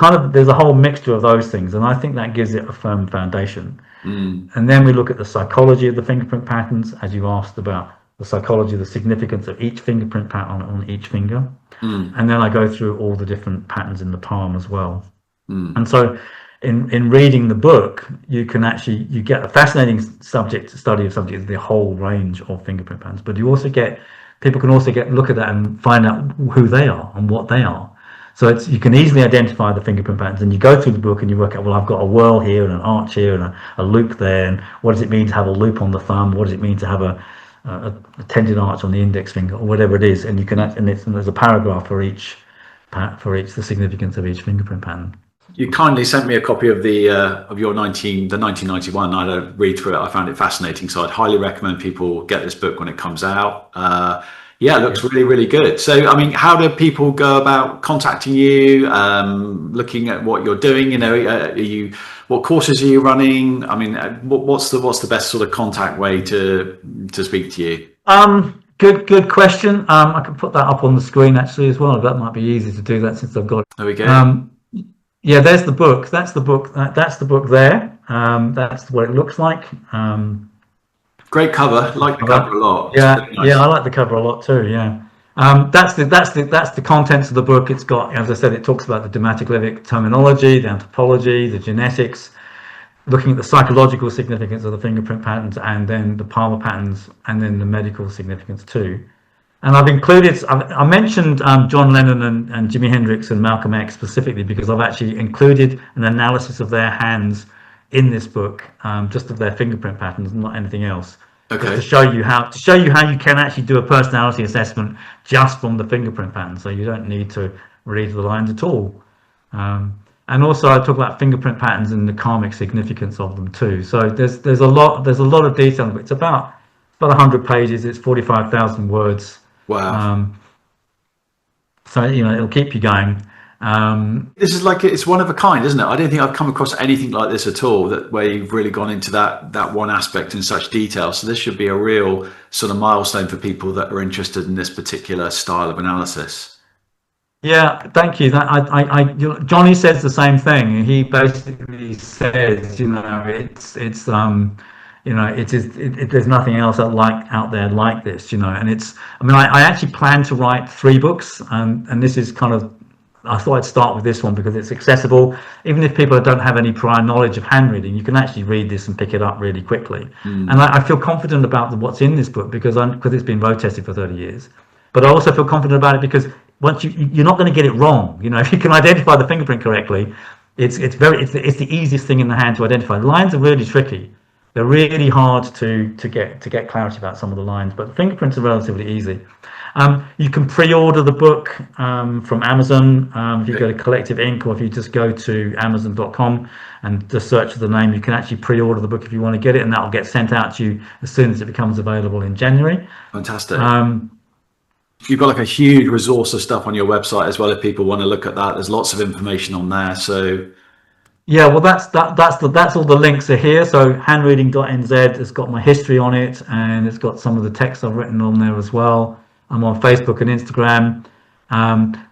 a whole mixture of those things. And I think that gives it a firm foundation. And then we look at the psychology of the fingerprint patterns, as you asked about, the psychology, the significance of each fingerprint pattern on each finger. And then I go through all the different patterns in the palm as well. And so in reading the book, you get a fascinating study of the whole range of fingerprint patterns, but people can also look at that and find out who they are and what they are. So you can easily identify the fingerprint patterns, and you go through the book and you work out, well, I've got a whirl here and an arch here and a loop there, and what does it mean to have a loop on the thumb? What does it mean to have a tendon arch on the index finger, or whatever it is? And there's a paragraph for each, the significance of each fingerprint pattern. You kindly sent me a copy of the 1991. I had a read through it. I found it fascinating, so I'd highly recommend people get this book when it comes out. It looks really, really good. So, I mean, how do people go about contacting you, looking at what you're doing? What courses are you running? I mean, what's the best sort of contact way to speak to you? Good question. I can put that up on the screen actually as well. That might be easy to do that since I've got it. There we go. Yeah, there's the book. That's the book. That's the book there. That's what it looks like. Great cover. Like the cover a lot. Yeah, nice. I like the cover a lot too. Yeah. That's the contents of the book. It's got, as I said, it talks about the dermatoglyphic terminology, the anthropology, the genetics, looking at the psychological significance of the fingerprint patterns, and then the palmar patterns, and then the medical significance too. And I've included, I mentioned John Lennon and Jimi Hendrix and Malcolm X specifically because I've actually included an analysis of their hands in this book, just of their fingerprint patterns, not anything else. Okay. Just to show you how you can actually do a personality assessment just from the fingerprint pattern. So you don't need to read the lines at all. And also I talk about fingerprint patterns and the karmic significance of them too. So there's a lot of detail. It's about 100 pages. It's 45,000 words. Wow. So it'll keep you going. This is it's one of a kind, isn't it? I don't think I've come across anything like this at all, where you've really gone into that one aspect in such detail. So this should be a real sort of milestone for people that are interested in this particular style of analysis. Yeah, thank you. Johnny says the same thing. He basically says, there's nothing else out there like this, and I actually plan to write 3 books, and this is kind of I thought I'd start with this one because it's accessible. Even if people don't have any prior knowledge of hand reading, you can actually read this and pick it up really quickly. And I feel confident about what's in this book because it's been road tested for 30 years. But I also feel confident about it because once you're not going to get it wrong. You know, if you can identify the fingerprint correctly, it's the easiest thing in the hand to identify. The lines are really tricky. They're really hard to get clarity about some of the lines, but the fingerprints are relatively easy. You can pre-order the book from Amazon. If you go to Collective Ink, or if you just go to Amazon.com and just search for the name, you can actually pre-order the book if you want to get it, and that will get sent out to you as soon as it becomes available in January. Fantastic. You've got like a huge resource of stuff on your website as well. If people want to look at that, there's lots of information on there. So yeah, well, that's all the links are here. So handreading.nz has got my history on it, and it's got some of the text I've written on there as well. I'm on Facebook and Instagram.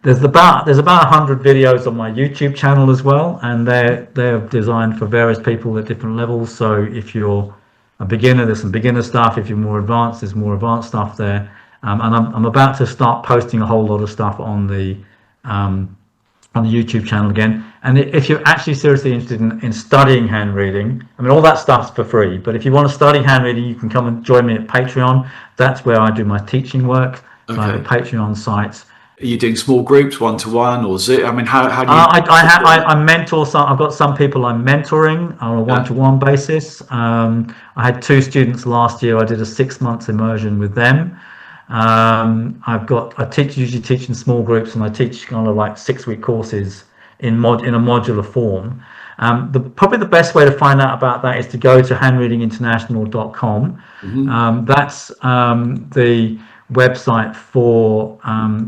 There's about 100 videos on my YouTube channel as well, and they're designed for various people at different levels. So if you're a beginner, there's some beginner stuff. If you're more advanced, there's more advanced stuff there. And I'm about to start posting a whole lot of stuff on the YouTube channel again. And if you're actually seriously interested in studying hand reading, I mean, all that stuff's for free, but if you want to study hand reading, you can come and join me at Patreon. That's where I do my teaching work. So I have a Patreon site. Are you doing small groups, one-to-one, or Zoom? I mean, how do you? I mentor some. I've got some people I'm mentoring on a one-to-one basis. I had 2 students last year. I did a 6-month immersion with them. I usually teach in small groups, and I teach kind of like 6-week courses in a modular form. Probably the best way to find out about that is to go to handreadinginternational.com. That's the website for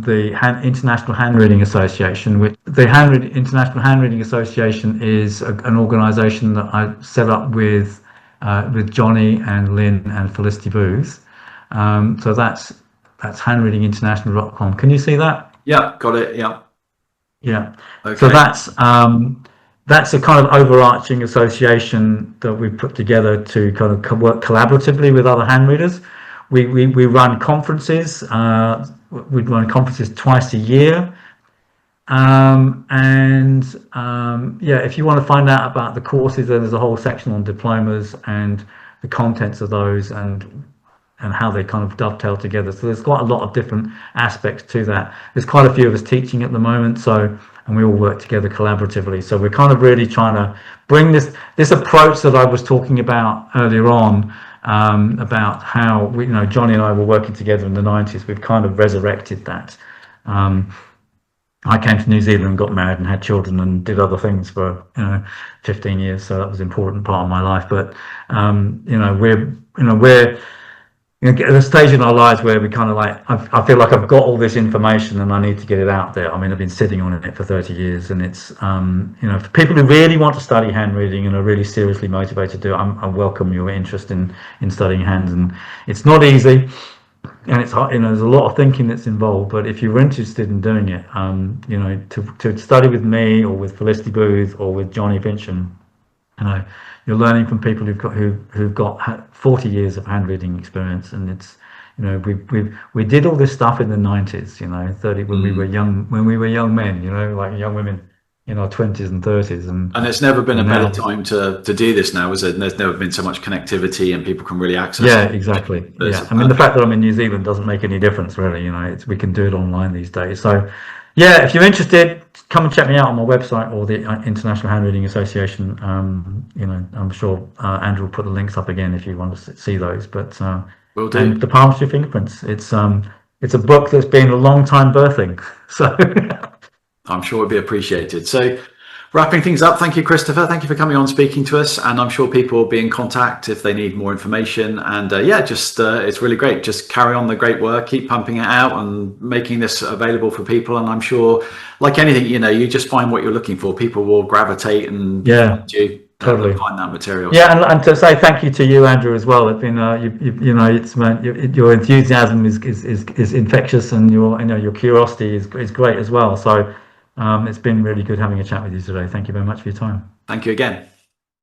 the International Handreading Association. Which the International Handreading Association is an organisation that I set up with Johnny and Lynn and Felicity Booth. So that's handreadinginternational.com. Can you see that? Yeah, got it. Yeah. Okay. So that's a kind of overarching association that we put together to kind of work collaboratively with other hand readers. We run conferences. We run conferences twice a year. If you want to find out about the courses, then there's a whole section on diplomas and the contents of those and how they kind of dovetail together. So there's quite a lot of different aspects to that. There's quite a few of us teaching at the moment, and we all work together collaboratively. So we're kind of really trying to bring this approach that I was talking about earlier on, about how Johnny and I were working together in the 90s. We've kind of resurrected that. I came to New Zealand and got married and had children and did other things for 15 years, so that was an important part of my life. But we're at a stage in our lives where we kind of like, I feel like I've got all this information and I need to get it out there. I mean, I've been sitting on it for 30 years, and it's for people who really want to study hand reading and are really seriously motivated to do it, I welcome your interest in studying hands. And it's not easy, and it's hard, there's a lot of thinking that's involved, but if you're interested in doing it, to study with me or with Felicity Booth or with Johnny Fincham, you're learning from people who've got 40 years of hand reading experience, and it's we did all this stuff in the 90s, 30 when we were young men, like young women in our 20s and 30s, and there's never been a better time to do this now, is it? And there's never been so much connectivity and people can really access it. Exactly. I mean, the fact that I'm in New Zealand doesn't make any difference really. We can do it online these days. So if you're interested, come and check me out on my website or the International Handreading Association. I'm sure Andrew will put the links up again if you want to see those. But will do. And the Palmistry Fingerprints. It's a book that's been a long time birthing. So I'm sure it'd be appreciated. So wrapping things up, thank you, Christopher. Thank you for coming on, speaking to us, and I'm sure people will be in contact if they need more information. And it's really great. Just carry on the great work, keep pumping it out and making this available for people. And I'm sure, like anything, you just find what you're looking for. People will gravitate and totally find that material. And to say thank you to you, Andrew, as well. It's been your enthusiasm is infectious, and your curiosity is great as well. So it's been really good having a chat with you today. Thank you very much for your time. Thank you again.